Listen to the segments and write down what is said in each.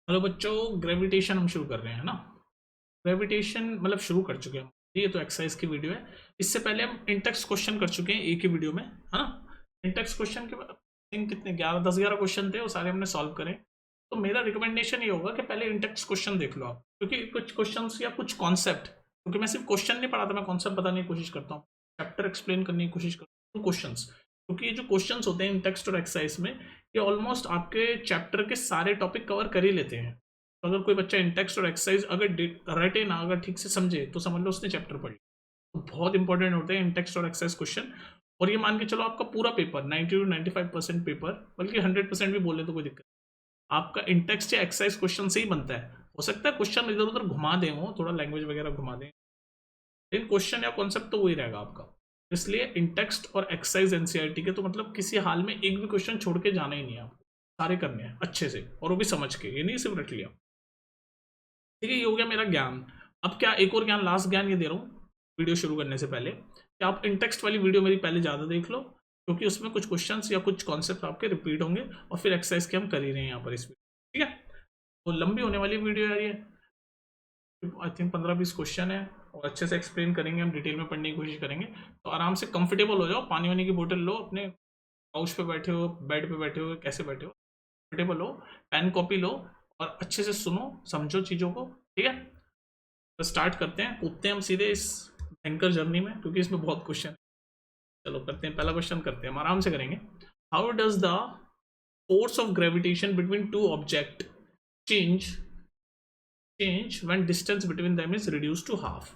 Hello बच्चों, gravitation हम शुरू कर रहे हैं ना। ग्रेविटेशन मतलब शुरू कर चुके हैं। ये तो एक्सरसाइज की वीडियो है। इससे पहले हम इंटेक्स क्वेश्चन कर चुके हैं एक ही वीडियो में, है ना। इंटेक्स क्वेश्चन के कितने 11 क्वेश्चन थे, वो सारे हमने सॉल्व करे। तो मेरा रिकमेंडेशन ये होगा कि पहले इंटेक्स क्वेश्चन देख लो आप, क्योंकि कुछ क्वेश्चन या कुछ कॉन्सेप्ट, क्योंकि मैं सिर्फ क्वेश्चन नहीं पढ़ाता, मैं कॉन्सेप्ट बताने की कोशिश करता हूँ, चैप्टर एक्सप्लेन करने की कोशिश करता हूँ क्वेश्चन, क्योंकि ये जो क्वेश्चन होते हैं इंटेक्स्ट और एक्सरसाइज में, ये ऑलमोस्ट आपके चैप्टर के सारे टॉपिक कवर कर ही लेते हैं। तो अगर कोई बच्चा इंटेक्स्ट और एक्सरसाइज अगर रटे ना, अगर ठीक से समझे, तो समझ लो उसने चैप्टर पढ़ लिया। तो बहुत इंपॉर्टेंट होते हैं इंटेक्स्ट और एक्सरसाइज क्वेश्चन। और ये मान के चलो आपका पूरा पेपर 90 to 95% पेपर, बल्कि 100% भी बोले तो कोई दिक्कत नहीं, आपका इंटेक्स्ट या एक्सरसाइज क्वेश्चन से ही बनता है। हो सकता है क्वेश्चन इधर उधर घुमा दें, वो थोड़ा लैंग्वेज वगैरह घुमा दें, लेकिन क्वेश्चन या कॉन्सेप्ट तो वही रहेगा आपका। इसलिए इंटेक्स्ट और एक्सरसाइज एनसीईआरटी के तो मतलब किसी हाल में एक भी क्वेश्चन छोड़ के जाना ही नहीं है आपको, सारे करने हैं अच्छे से, और वो भी समझ के, ये नहीं सिर्फ रट लिया। ठीक है, ये हो गया मेरा ज्ञान। अब क्या एक और ज्ञान, लास्ट ज्ञान ये दे रहा हूँ वीडियो शुरू करने से पहले, कि आप इंटेक्स्ट वाली वीडियो मेरी पहले ज़्यादा देख लो, क्योंकि उसमें कुछ क्वेश्चंस या कुछ कॉन्सेप्ट आपके रिपीट होंगे, और फिर एक्सरसाइज के हम कर ही रहे हैं यहाँ पर इस वीडियो। ठीक है, तो लंबी होने वाली वीडियो यार ये, आई थिंक 15-20 क्वेश्चन है, और अच्छे से एक्सप्लेन करेंगे, हम डिटेल में पढ़ने की कोशिश करेंगे। तो आराम से कंफर्टेबल हो जाओ, पानी वानी की बोतल लो, अपने काउच पे बैठे हो, बेड पे बैठे हो, कैसे बैठे हो, कंफर्टेबल हो, पेन कॉपी लो, और अच्छे से सुनो, समझो चीज़ों को। ठीक है, तो स्टार्ट करते हैं, कूदते हैं हम सीधे इस भयंकर जर्नी में, क्योंकि इसमें बहुत क्वेश्चन है। चलो करते हैं, पहला क्वेश्चन करते हैं, हम आराम से करेंगे। How does the force of gravitation between two object change when distance between them is reduce to half.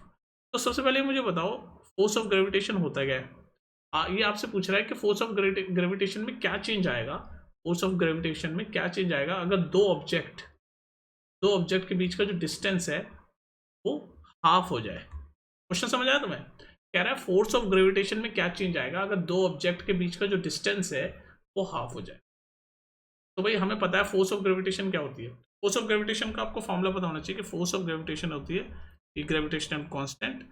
तो सबसे पहले मुझे बताओ, फोर्स ऑफ ग्रेविटेशन होता क्या है। ये आपसे पूछ रहा है कि फोर्स ऑफ ग्रेविटेशन में क्या चेंज आएगा, फोर्स ऑफ ग्रेविटेशन में क्या चेंज आएगा अगर दो ऑब्जेक्ट के बीच का जो डिस्टेंस है वो हाफ हो जाए। क्वेश्चन समझ आया तुम्हें? कह रहा है फोर्स ऑफ ग्रेविटेशन में क्या चेंज आएगा अगर दो ऑब्जेक्ट के बीच का जो डिस्टेंस है वो हाफ हो जाए। तो भाई हमें पता है फोर्स ऑफ ग्रेविटेशन क्या होती है। फोर्स ऑफ ग्रेविटेशन का आपको फॉर्मूला पता होना चाहिए कि फोर्स ऑफ ग्रेविटेशन होती है ये ग्रेविटेशनल कांस्टेंट,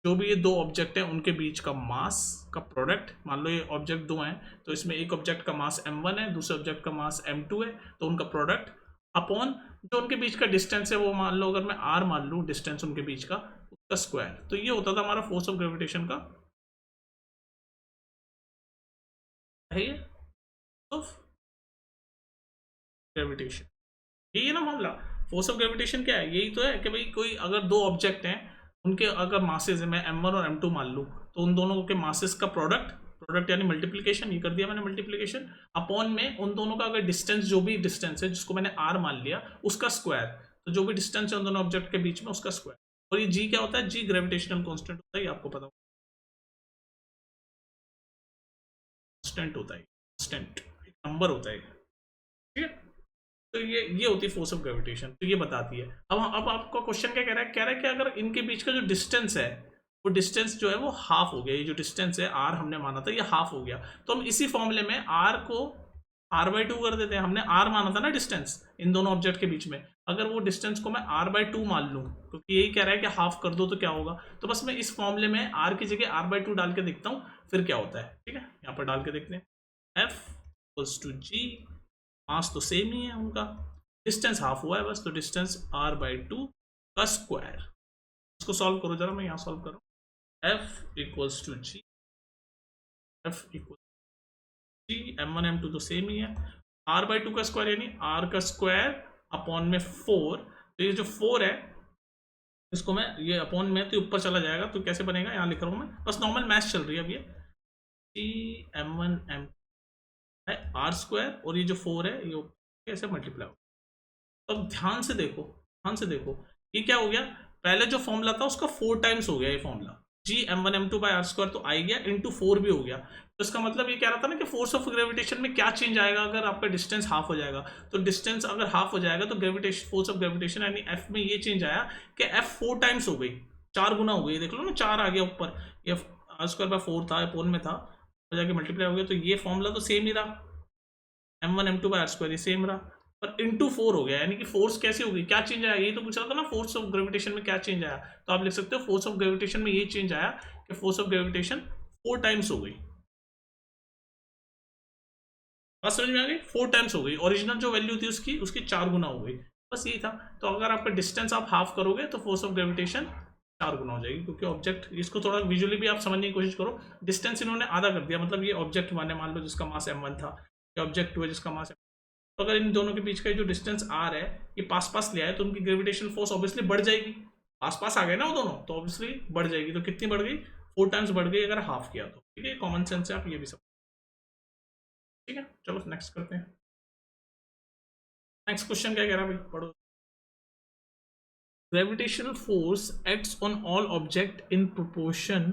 जो भी ये दो ऑब्जेक्ट हैं उनके बीच का मास का प्रोडक्ट। मान लो ये ऑब्जेक्ट दो हैं, तो इसमें एक ऑब्जेक्ट का मास m1 है, दूसरे ऑब्जेक्ट का मास m2 है, तो उनका प्रोडक्ट अपॉन जो उनके बीच का डिस्टेंस है, वो मान लो अगर मैं r मान लूँ डिस्टेंस उनके बीच का, उसका स्क्वायर। तो ये होता था हमारा फोर्स ऑफ ग्रेविटेशन का, है ये ऑफ ग्रेविटेशन, यही है ना मामला। फोर्स ऑफ ग्रेविटेशन क्या है, यही तो है कि भाई कोई अगर दो ऑब्जेक्ट हैं, उनके अगर मासेस है, मैं m1 और m2 मान लूँ, तो उन दोनों के मासेस का प्रोडक्ट, प्रोडक्ट यानी मल्टीप्लीकेशन, ये कर दिया मैंने मल्टीप्लीकेशन, अपॉन में उन दोनों का अगर डिस्टेंस, जो भी डिस्टेंस है जिसको मैंने r मान लिया, उसका स्क्वायर। तो जो भी डिस्टेंस है उन दोनों ऑब्जेक्ट के बीच में, उसका स्क्वायर। और ये g क्या होता है, g ग्रेविटेशनल कॉन्स्टेंट होता है, ये आपको पता होगा, कॉन्स्टेंट होता है, कॉन्स्टेंट एक नंबर होता है। ठीक है, तो ये होती है फोर्स ऑफ ग्रेविटेशन, तो ये बताती है। अब आपका क्वेश्चन क्या कह रहा है कि अगर इनके बीच का जो डिस्टेंस है, वो डिस्टेंस जो है वो हाफ हो गया, ये जो डिस्टेंस है आर हमने माना था ये हाफ हो गया, तो हम इसी फॉर्मूले में आर को r/2 कर देते हैं। हमने r माना था ना डिस्टेंस इन दोनों ऑब्जेक्ट के बीच में, अगर वो डिस्टेंस को मैं r/2 मान लूँ, क्योंकि यही कह रहा है कि हाफ कर दो तो क्या होगा, तो बस मैं इस फॉर्मूले में r की जगह r/2 डाल के देखता हूँ फिर क्या होता है। ठीक है, यहाँ पर डाल के देखते हैं, F=g, मास तो सेम ही है उनका, डिस्टेंस हाफ हुआ है बस, तो डिस्टेंस r/2 का स्क्वायर। इसको सॉल्व करो जरा, मैं यहाँ सॉल्व करूँ। F=g, m1 m2 तो सेम ही है, r/2 का स्क्वायर यानी r का स्क्वायर अपॉन में 4। तो ये जो 4 है इसको मैं, ये अपॉन में तो ऊपर चला जाएगा, तो कैसे बनेगा, यहाँ लिख रहा हूँ मैं, बस नॉर्मल मैथ्स चल रही है अब ये, m1 m है आर स्क्वायर, और ये जो 4 है ये कैसे मल्टीप्लाई हो। तो अब ध्यान से देखो, ध्यान से देखो, ये क्या हो गया, पहले जो फॉर्मूला था उसका 4 टाइम्स हो गया ये formula, G m1 m2 by r square, तो आई गया इंटू 4 भी हो गया। तो इसका मतलब ये कह रहा था ना कि फोर्स ऑफ ग्रेविटेशन में क्या चेंज आएगा अगर आपका डिस्टेंस हाफ हो जाएगा। तो डिस्टेंस अगर हाफ हो जाएगा तो ग्रेविटेशन, फोर्स ऑफ ग्रेविटेशन यानी एफ में ये चेंज आया कि एफ 4 टाइम्स हो गई, 4 गुना हो गई, देख लो ना 4 आ गया ऊपर, ये आर स्क्वायर बाय 4 था, पोन में था, तो जाके मल्टीप्लाई हो गया, तो ये फॉर्मूला तो सेम ही रहा, m1 m2 by r square, ये सेम रहा, पर इंटू 4 हो गया, यानी कि फोर्स कैसे होगी, क्या चेंज आया, यही तो पूछ रहा था ना, फोर्स ऑफ ग्रेविटेशन में क्या चेंज आया। तो आप लिख सकते हो फोर्स ऑफ ग्रेविटेशन में ये चेंज आया कि फोर्स ऑफ ग्रेविटेशन 4 टाइम्स हो गई। बात समझ में आ गई, 4 टाइम्स हो गई, ओरिजिनल जो वैल्यू थी उसकी उसकी 4 गुना हो गई। बस यही था। तो अगर आपका डिस्टेंस आप हाफ करोगे तो फोर्स ऑफ ग्रेविटेशन 4 गुना हो जाएगी, क्योंकि ऑब्जेक्ट, इसको थोड़ा विजुअली भी आप समझने की कोशिश करो। डिस्टेंस इन्होंने आधा कर दिया, मतलब ये ऑब्जेक्ट 1 है मान लो जिसका मास m1 था, या ऑब्जेक्ट 2 है जिसका मास, तो अगर इन दोनों के बीच का जो डिस्टेंस r है ये पास पास ले आए तो उनकी ग्रेविटेशनल फोर्स ऑब्वियसली बढ़ जाएगी। पास पास आ गए ना वो दोनों, तो ऑब्वियसली बढ़ जाएगी। तो कितनी बढ़ गई? 4 टाइम्स बढ़ गई अगर हाफ किया तो। ठीक है, कॉमन सेंस से आप ये भी सब। ठीक है, चलो नेक्स्ट करते हैं। नेक्स्ट क्वेश्चन क्या कह रहा है भाई, पढ़ो। Gravitational force acts on all object in proportion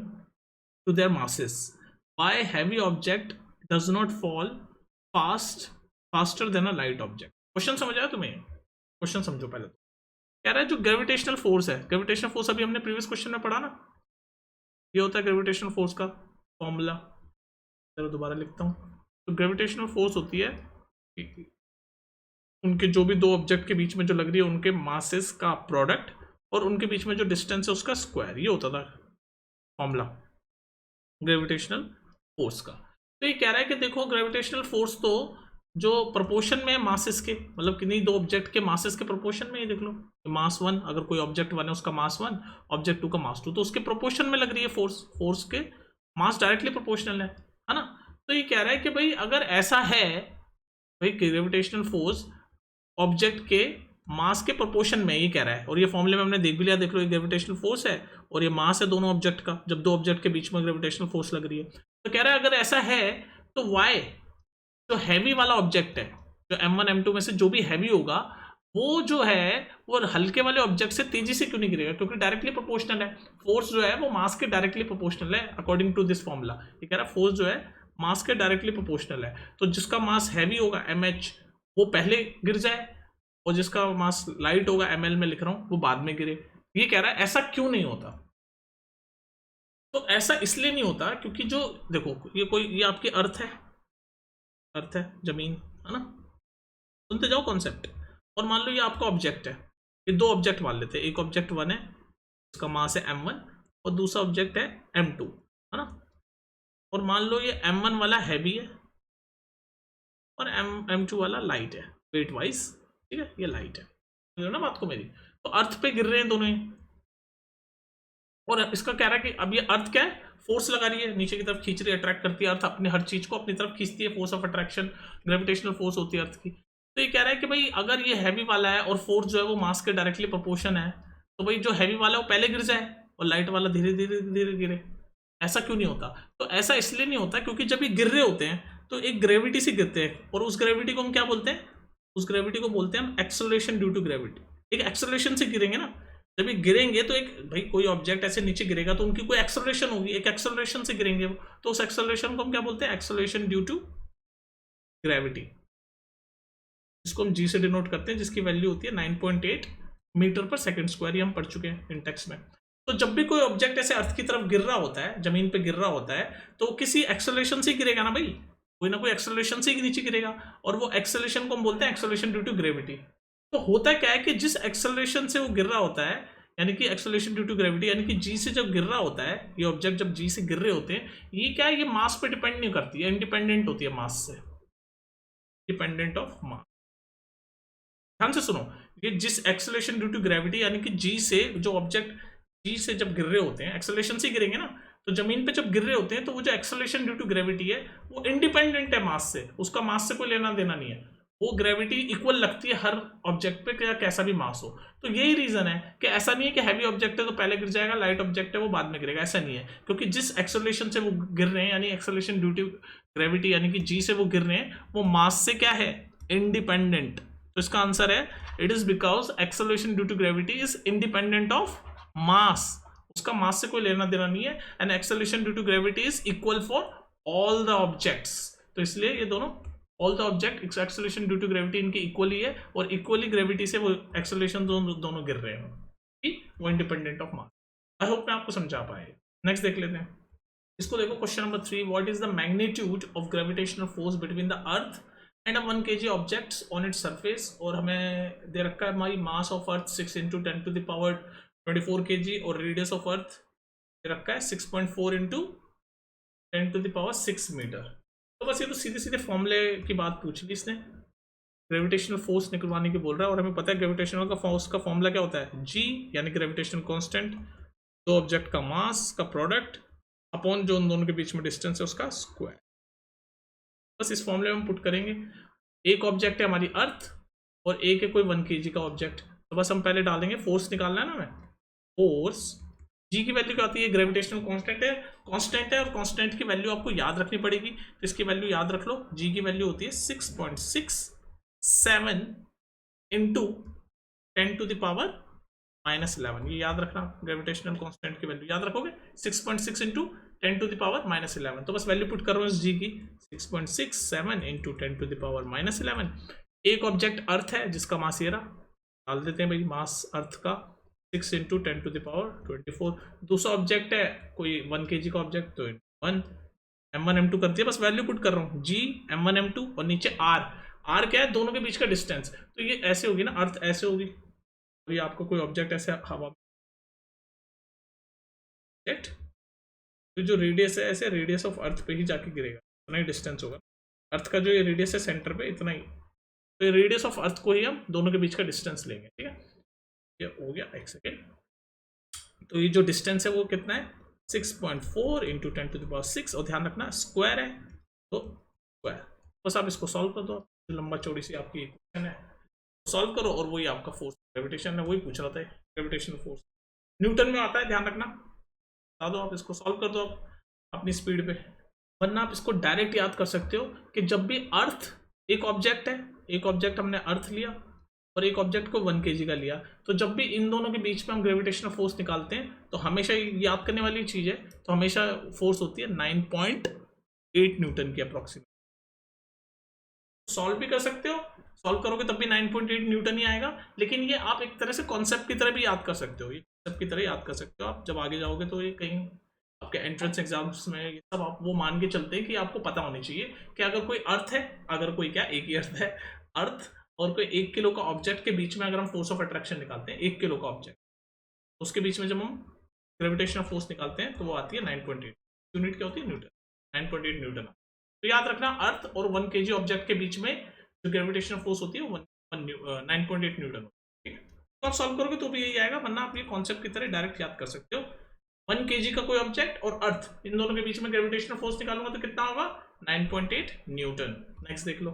to their masses. Why heavy object does not fall faster than a light object? Question समझ आया तुम्हें? क्वेश्चन समझो पहले। तो कह रहा है जो ग्रेविटेशनल फोर्स है, ग्रेविटेशनल फोर्स अभी हमने प्रीवियस क्वेश्चन में पढ़ा ना, ये होता है ग्रेविटेशनल फोर्स का फॉर्मूला। चलो दोबारा लिखता हूँ। तो ग्रेविटेशनल फोर्स होती है उनके जो भी दो ऑब्जेक्ट के बीच में जो लग रही है उनके मासेस का प्रोडक्ट, और उनके बीच में जो डिस्टेंस है उसका स्क्वायर। ये होता था फॉर्मूला ग्रेविटेशनल फोर्स का। तो ये कह रहा है कि देखो ग्रेविटेशनल फोर्स तो जो प्रोपोर्शन में है मासेस के, मतलब किन्हीं दो ऑब्जेक्ट के मासेस के प्रोपोर्शन में, ये देख लो मास 1, अगर कोई ऑब्जेक्ट 1 है उसका मास 1, ऑब्जेक्ट 2 का मास 2, तो उसके प्रोपोर्शन में लग रही है फोर्स। फोर्स के मास डायरेक्टली प्रोपोर्शनल है ना। तो ये कह रहा है कि भाई अगर ऐसा है, भाई ग्रेविटेशनल फोर्स ऑब्जेक्ट के मास के प्रोपोर्शन में, ये कह रहा है, और ये फॉर्मूले में हमने देख भी लिया, देख लो ये ग्रेविटेशनल फोर्स है और ये मास है दोनों ऑब्जेक्ट का, जब दो ऑब्जेक्ट के बीच में ग्रेविटेशनल फोर्स लग रही है। तो कह रहा है अगर ऐसा है तो वाई जो हैवी वाला ऑब्जेक्ट है, जो m1 m2 में से जो भी हैवी होगा, वो जो है वो हल्के वाले ऑब्जेक्ट से तेजी से क्यों नहीं गिरेगा? क्योंकि डायरेक्टली प्रोपोर्शनल है। फोर्स जो है वो मास के डायरेक्टली प्रोपोर्शनल है अकॉर्डिंग टू दिस फॉर्मूला। ये कह रहा है फोर्स जो है मास के डायरेक्टली प्रोपोर्शनल है। तो जिसका मास हैवी होगा mh वो पहले गिर जाए, और जिसका मास लाइट होगा ml में लिख रहा हूं वो बाद में गिरे। ये कह रहा है ऐसा क्यों नहीं होता? तो ऐसा इसलिए नहीं होता क्योंकि जो देखो ये आपकी अर्थ है जमीन, है ना। सुनते जाओ कॉन्सेप्ट। और मान लो ये आपका ऑब्जेक्ट है, ये दो ऑब्जेक्ट मान लेते हैं, एक ऑब्जेक्ट 1 है इसका मास है m1 और दूसरा ऑब्जेक्ट है m2, है ना। और मान लो ये m1 वाला हैवी है और m2 वाला लाइट है वेट वाइज। ठीक है, ये लाइट है, समझ ना बात को मेरी। तो अर्थ पे गिर रहे हैं दोनों ही, और इसका कह रहा है कि अब ये अर्थ क्या है, फोर्स लगा रही है, नीचे की तरफ खींच रही है, अट्रैक्ट करती है अर्थ अपने हर चीज को अपनी तरफ खींचती है, force of attraction gravitational force होती है अर्थ की। तो ये कह रहा है कि भाई अगर ये हैवी वाला है और फोर्स जो है वो मास के डायरेक्टली प्रोपोर्शन है, तो भाई जो हैवी वाला है वो पहले गिर जाए और लाइट वाला धीरे धीरे धीरे गिरे। ऐसा क्यों नहीं होता? तो ऐसा इसलिए नहीं होता क्योंकि जब ये गिर रहे होते हैं तो एक ग्रेविटी से गिरते हैं, और उस ग्रेविटी को हम क्या बोलते हैं? उस ग्रेविटी को बोलते हैं हम एक्सेलरेशन ड्यू टू ग्रेविटी। एक एक्सेलरेशन से गिरेंगे ना, जब ये गिरेंगे तो एक भाई कोई ऑब्जेक्ट ऐसे नीचे गिरेगा तो उनकी कोई एक्सेलरेशन होगी, एक एक्सेलरेशन से गिरेंगे वो, तो उस एक्सेलरेशन को हम क्या बोलते हैं? एक्सेलरेशन ड्यू टू ग्रेविटी, जिसको हम जी से डिनोट करते हैं, जिसकी वैल्यू होती है 9.8 मीटर पर सेकंड स्क्वायर। ये हम पढ़ चुके हैं इन टेक्स्ट में। तो जब भी कोई ऑब्जेक्ट ऐसे अर्थ की तरफ गिर रहा होता है, जमीन पे गिर रहा होता है, तो किसी एक्सेलरेशन से गिरेगा ना भाई, कोई ना कोई एक्सेलरेशन से ही नीचे गिरेगा, और वो एक्सेलरेशन को हम बोलते हैं एक्सेलरेशन ड्यू टू ग्रेविटी। तो होता क्या है कि जिस एक्सेलरेशन से वो गिर रहा होता है, यानी कि एक्सेलरेशन ड्यू टू ग्रेविटी, यानी कि जी से जब गिर रहा होता है ये ऑब्जेक्ट, जब जी से गिर रहे होते हैं, ये क्या है, ये मास पे डिपेंड नहीं करती है, इंडिपेंडेंट होती है मास से, डिपेंडेंट ऑफ मास। ध्यान से सुनो, ये जिस एक्सेलरेशन ड्यू टू ग्रेविटी, यानी कि जी से जो ऑब्जेक्ट जी से जब गिर रहे होते हैं, एक्सेलरेशन से गिरेंगे ना, तो जमीन पे जब गिर रहे होते हैं तो वो जो एक्सेलरेशन ड्यू टू ग्रेविटी है वो इंडिपेंडेंट है मास से, उसका मास से कोई लेना देना नहीं है। वो ग्रेविटी इक्वल लगती है हर ऑब्जेक्ट पे, क्या कैसा भी मास हो। तो यही रीजन है कि ऐसा नहीं है कि हैवी ऑब्जेक्ट है तो पहले गिर जाएगा, लाइट ऑब्जेक्ट है वो बाद में गिरेगा, ऐसा नहीं है। क्योंकि जिस एक्सेलरेशन से वो गिर रहे हैं, यानी एक्सेलरेशन ड्यू टू ग्रेविटी, यानी कि जी से वो गिर रहे हैं, वो मास से क्या है, इंडिपेंडेंट। तो इसका आंसर है it is because acceleration due to gravity is independent of mass, उसका मास से कोई लेना देना नहीं है। And acceleration due to gravity is equal for all the objects. तो इसलिए ये दोनों all the object acceleration due to gravity इनकी इक्वली है, और इक्वली ग्रेविटी से वो एक्सेलरेशन दोनों गिर रहे हैं, वो independent of mass. I hope मैं आपको समझा पाए। नेक्स्ट देख लेते हैं इसको। देखो question number 3, what is the magnitude of gravitational force between the earth and a 1 kg objects on its surface. और हमें दे रखा है हमारी मास ऑफ अर्थ 6 × 10⁻24 kg, और रेडियस ऑफ अर्थ दे रखा है 6.4 × 10⁻6 मीटर। तो बस ये तो सीधे सीधे फॉर्मूले की बात पूछ ली इसने। ग्रेविटेशनल फोर्स निकलवाने की बोल रहा है, और हमें पता है ग्रेविटेशनल का फोर्स का फॉर्मूला क्या होता है, जी यानी ग्रेविटेशनल कांस्टेंट, दो ऑब्जेक्ट का मास का प्रोडक्ट अपॉन जो उन दोनों के बीच में डिस्टेंस है उसका स्क्वायर। बस इस फॉर्मूले में हम पुट करेंगे। एक ऑब्जेक्ट है हमारी अर्थ और एक है कोई 1 kg का ऑब्जेक्ट, तो बस हम पहले डालेंगे, फोर्स निकालना है ना हमें, फोर्स जी की वैल्यू क्या आती है, ग्रेविटेशनल कांस्टेंट है, कांस्टेंट है और कांस्टेंट की वैल्यू आपको याद रखनी पड़ेगी, तो इसकी वैल्यू याद रख लो, जी की वैल्यू होती है 6.67 इंटू 10⁻⁻11, ये याद रखना, ग्रेविटेशनल कांस्टेंट की वैल्यू याद रखोगे 6.6 इंटू 10⁻⁻11, तो बस वैल्यू पुट करो इस जी की 6.67 इंटू 10⁻⁻11। एक ऑब्जेक्ट अर्थ है जिसका मास ये रहा, डाल देते हैं भाई मास अर्थ का 6 इंटू 10⁻24। दूसरा ऑब्जेक्ट है कोई 1 kg का ऑब्जेक्ट, तो 1 m1 m2 कर दिया, बस वैल्यू पुट कर रहा हूँ जी m1 m2 और नीचे r क्या है, दोनों के बीच का डिस्टेंस, तो ये ऐसे होगी ना, अर्थ ऐसे होगी, तो ये आपको कोई ऑब्जेक्ट ऐसे हवा ऑब्जेक्ट, तो जो रेडियस है ऐसे रेडियस ऑफ अर्थ पे ही जाके गिरेगा, इतना ही डिस्टेंस होगा, अर्थ का जो ये रेडियस है सेंटर पे इतना ही, तो ये रेडियस ऑफ अर्थ को ही हम दोनों के बीच का डिस्टेंस लेंगे, ठीक है, ये हो गया, एक सेकेंड, तो ये जो डिस्टेंस है वो कितना है 6.4 इंटू 10⁻6, और ध्यान रखना स्क्वायर है, तो स्क्वायर, बस आप इसको सॉल्व कर दो, लंबा चौड़ी सी आपकी इक्वेशन है, सॉल्व करो, और वही आपका फोर्स ग्रेविटेशन है, वही पूछ रहा था, ग्रेविटेशनल फोर्स न्यूटन में आता है, ध्यान रखना, बता दो, आप इसको सॉल्व कर दो आप अपनी स्पीड पे, वरना आप इसको डायरेक्ट याद कर सकते हो कि जब भी अर्थ, एक ऑब्जेक्ट है, एक ऑब्जेक्ट हमने अर्थ लिया और एक ऑब्जेक्ट को 1 kg का लिया, तो जब भी इन दोनों के बीच में हम ग्रेविटेशनल फोर्स निकालते हैं तो हमेशा याद करने वाली चीज है, तो हमेशा फोर्स होती है 9.8 न्यूटन की अप्रोक्सीमेट, सॉल्व भी कर सकते हो, सॉल्व करोगे तब भी 9.8 न्यूटन ही आएगा, लेकिन ये आप एक तरह से कॉन्सेप्ट की तरह भी याद कर सकते हो, ये कॉन्सेप्ट की तरह याद कर सकते हो आप, जब आगे जाओगे तो ये कहीं आपके एंट्रेंस एग्जाम्स में ये सब आप वो मान के चलते हैं कि आपको पता होनी चाहिए कि अगर कोई अर्थ है, अगर कोई क्या एक ही अर्थ है, अर्थ और कोई 1 किलो का ऑब्जेक्ट के बीच में अगर हम फोर्स ऑफ अट्रैक्शन निकालते हैं, 1 किलो का ऑब्जेक्ट, उसके बीच में जब हम ग्रेविटेशनल फोर्स निकालते हैं तो वो आती है 9.8, यूनिट क्या होती है न्यूटन, 9.8 न्यूटन, तो याद रखना अर्थ और 1 kg ऑब्जेक्ट के बीच में जो ग्रेविटेशनल फोर्स होती है वो 9.8 न्यूटन होती है, ठीक है, तो आप सॉल्व करोगे तो भी यही आएगा, वरना आप ये कॉन्सेप्ट की तरह डायरेक्ट याद कर सकते हो, 1 kg का कोई ऑब्जेक्ट और अर्थ, इन दोनों के बीच में ग्रेविटेशनल फोर्स निकालूंगा तो कितना होगा 9.8 न्यूटन। नेक्स्ट देख लो,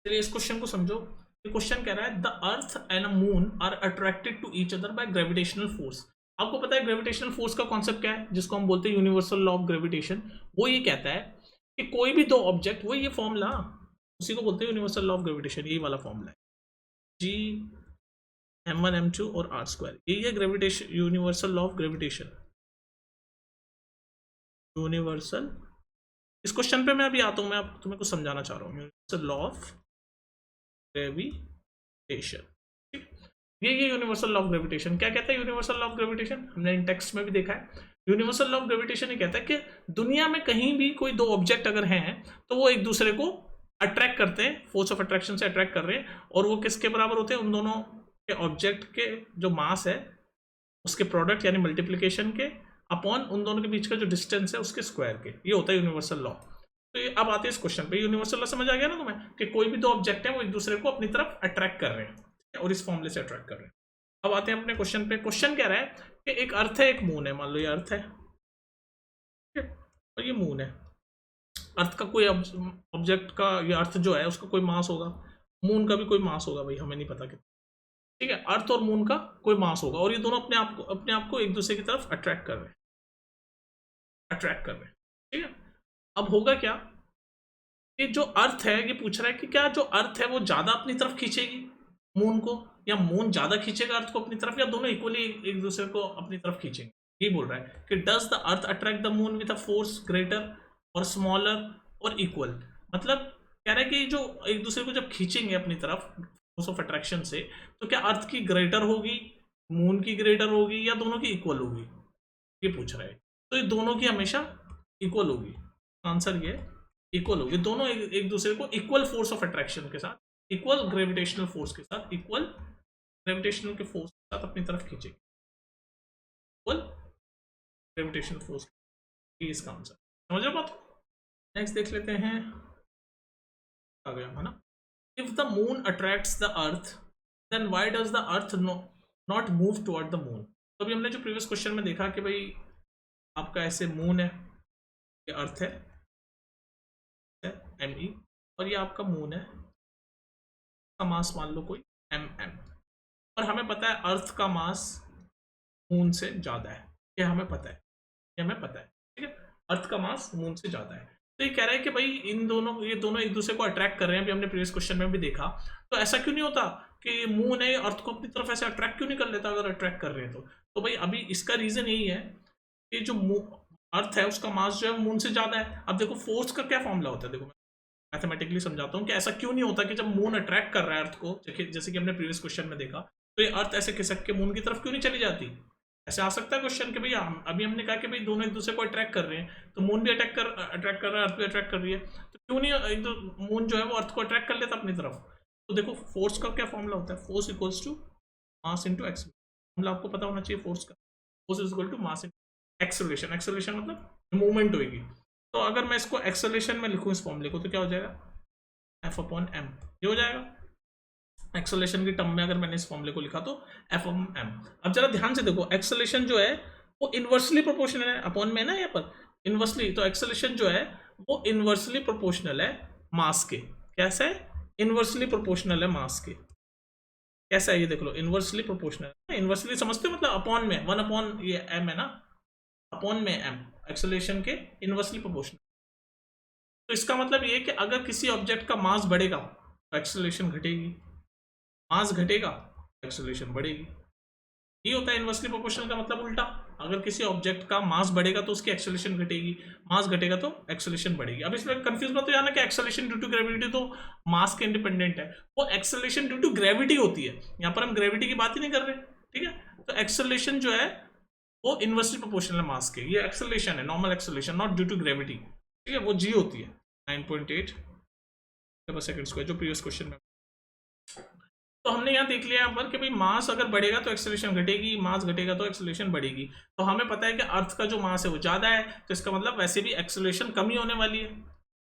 चलिए इस क्वेश्चन को समझो, ये क्वेश्चन कह रहा है the earth and moon are attracted to each other by gravitational force. आपको पता है ग्रेविटेशनल फोर्स का कॉन्सेप्ट क्या है, जिसको हम बोलते हैं यूनिवर्सल लॉ ऑफ ग्रेविटेशन, वो ये कहता है कि कोई भी दो ऑब्जेक्ट, वो ये फॉर्मूला, उसी को बोलते हैं यूनिवर्सल लॉ ऑफ ग्रेविटेशन, यही वाला फॉर्मूला है, जी m1 m2 और r स्क्वायर, यही है gravitation, universal law of gravitation, universal, इस क्वेश्चन पे मैं अभी आता हूं, मैं आप तुम्हें कुछ समझाना चाह रहा हूँ, यूनिवर्सल लॉ ऑफ ग्रेविटेशन, ये यूनिवर्सल लॉ ऑफ ग्रेविटेशन क्या कहता है, यूनिवर्सल लॉ ऑफ ग्रेविटेशन हमने इन टेक्स्ट में भी देखा है, यूनिवर्सल लॉ ऑफ ग्रेविटेशन ये कहता है कि दुनिया में कहीं भी कोई दो ऑब्जेक्ट अगर हैं तो वो एक दूसरे को अट्रैक्ट करते हैं, फोर्स ऑफ अट्रैक्शन से अट्रैक्ट कर रहे हैं, और वो किसके बराबर होते हैं, उन दोनों के ऑब्जेक्ट के जो मास है उसके प्रोडक्ट यानी मल्टीप्लीकेशन के अपॉन उन दोनों के बीच का जो डिस्टेंस है उसके स्क्वायर के, ये होता है यूनिवर्सल लॉ। तो ये अब आते हैं इस क्वेश्चन पे, यूनिवर्सल लॉ समझ आ गया ना तुम्हें कि कोई भी दो ऑब्जेक्ट है वो एक दूसरे को अपनी तरफ अट्रैक्ट कर रहे हैं और इस फॉर्मूले से अट्रैक्ट कर रहे हैं। अब आते हैं अपने क्वेश्चन पे, क्वेश्चन कह रहा है कि एक अर्थ है एक मून है, मान लो ये अर्थ है और ये मून है, अर्थ का कोई ऑब्जेक्ट का, ये अर्थ जो है उसका कोई मास होगा, मून का भी कोई मास होगा, भाई हमें नहीं पता कितना, ठीक है, अर्थ और मून का कोई मास होगा, और ये दोनों अपने आप को एक दूसरे की तरफ अट्रैक्ट कर रहे हैं, ठीक है। अब होगा क्या कि जो अर्थ है, ये पूछ रहा है कि क्या जो अर्थ है वो ज्यादा अपनी तरफ खींचेगी मून को, या मून ज्यादा खींचेगा अर्थ को अपनी तरफ, या दोनों इक्वली एक दूसरे को अपनी तरफ खींचेंगे, ये बोल रहा है कि does the earth attract the moon with a force greater और स्मॉलर और इक्वल, मतलब कह रहा है कि जो एक दूसरे को जब खींचेंगे अपनी तरफ फोर्स ऑफ अट्रैक्शन से, तो क्या अर्थ की ग्रेटर होगी, मून की ग्रेटर होगी, या दोनों की इक्वल होगी, ये पूछ रहा है, तो ये दोनों की हमेशा इक्वल होगी, आंसर ये इक्वल होगी, दोनों एक दूसरे को इक्वल फोर्स ऑफ अट्रैक्शन के साथ, इक्वल ग्रेविटेशनल फोर्स के साथ, इक्वल ग्रेविटेशनल के फोर्स के साथ अपनी तरफ खींचेगी, इक्वल ग्रेविटेशनल फोर्स, ये इसका आंसर, समझ रहे हो बात। नेक्स्ट देख लेते हैं, आ गया है ना, if the moon attracts the earth then why does the earth not move toward the moon. तो अभी हमने जो प्रीवियस क्वेश्चन में देखा कि भाई आपका ऐसे मून है, ये अर्थ है एम ई, और ये आपका मून है, का मास मान लो कोई एम एम, और हमें पता है अर्थ का मास मून से ज्यादा है, ये हमें पता है, ये हमें पता है, ठीक है, अर्थ का मास मून से ज्यादा है। तो ये कह रहा है कि भाई इन दोनों, ये दोनों एक दूसरे को अट्रैक्ट कर रहे हैं, अभी हमने प्रीवियस क्वेश्चन में भी देखा। तो ऐसा क्यों नहीं होता कि मून है अर्थ को अपनी तरफ ऐसे अट्रैक्ट क्यों नहीं कर लेता अगर अट्रैक्ट कर रहे हैं तो भाई अभी इसका रीजन यही है कि जो अर्थ है उसका मास जो है मून से ज्यादा है। अब देखो फोर्स का क्या फॉर्मूला होता है, देखो मैथमेटिकली समझाता हूँ कि ऐसा क्यों नहीं होता कि जब मून अट्रैक्ट कर रहा है अर्थ को, जैसे कि हमने प्रीवियस क्वेश्चन में देखा, तो ये अर्थ ऐसे खिसक के मून की तरफ क्यों नहीं चली जाती। ऐसे आ सकता है क्वेश्चन कि भैया अभी हमने कहा कि भाई दोनों एक दूसरे को अट्रैक्ट कर रहे हैं, तो मून भी अट्रैक्ट कर रहा है, अर्थ भी अट्रैक्ट कर रही है, तो क्यों नहीं एक दो मून जो है वो अर्थ को अट्रैक्ट कर लेता अपनी तरफ। तो देखो फोर्स का क्या फॉर्मूला होता है, force equals to mass into x, formula आपको पता होना चाहिए फोर्स का, force is equal to mass into acceleration, acceleration मतलब मूवमेंट होगी। तो अगर मैं इसको एक्सेलरेशन में लिखूँ इस फॉर्मूले को तो क्या हो जाएगा, एफ अपॉन एम, ये हो जाएगा। एक्सेलरेशन की टर्म में अगर मैंने इस फॉर्मूले को लिखा तो एफ अपॉन एम। अब जरा ध्यान से देखो, एक्सेलरेशन जो है वो इनवर्सली प्रोपोर्शनल है, अपॉन में ना यहाँ पर इनवर्सली, तो एक्सेलरेशन जो है वो इनवर्सली प्रोपोर्शनल है मास के। कैसा है, इनवर्सली प्रोपोर्शनल है मास के। कैसा है ये देख लो, इनवर्सली प्रोपोर्शनल, इनवर्सली समझते हो मतलब अपॉन में, वन अपॉन ये एम है ना, अपॉन में एम, एक्सेलरेशन के इनवर्सली प्रोपोर्शनल। तो इसका मतलब ये कि अगर किसी ऑब्जेक्ट का मास बढ़ेगा तो एक्सेलरेशन घटेगी, मास घटेगा एक्सेलरेशन बढ़ेगी। ये होता है इनवर्सली प्रोपोर्शनल का मतलब उल्टा, अगर किसी ऑब्जेक्ट का मास बढ़ेगा तो उसकी एक्सेलरेशन घटेगी, मास घटेगा तो एक्सेलरेशन बढ़ेगी। अब इसमें कंफ्यूज मत हो जाना कि एक्सेलरेशन ड्यू टू ग्रेविटी तो मास के इंडिपेंडेंट है, वो एक्सेलरेशन ड्यू टू ग्रेविटी होती है, यहाँ पर हम ग्रेविटी की बात ही नहीं कर रहे, ठीक है। तो एक्सेलरेशन जो है वो इनवर्सली प्रोपोर्शनल है मास के, ये एक्सेलरेशन है, normal acceleration, not due to gravity, ठीक है, वो जी होती है 9.8 सेकंड स्क्वायर, जो प्रीवियस क्वेश्चन में। तो हमने यहाँ देख लिया यहाँ पर कि भाई मास अगर बढ़ेगा तो एक्सेलरेशन घटेगी, मास घटेगा तो एक्सेलरेशन बढ़ेगी। तो हमें पता है कि अर्थ का जो मास है वो ज़्यादा है, तो इसका मतलब वैसे भी एक्सेलरेशन कम ही होने वाली है।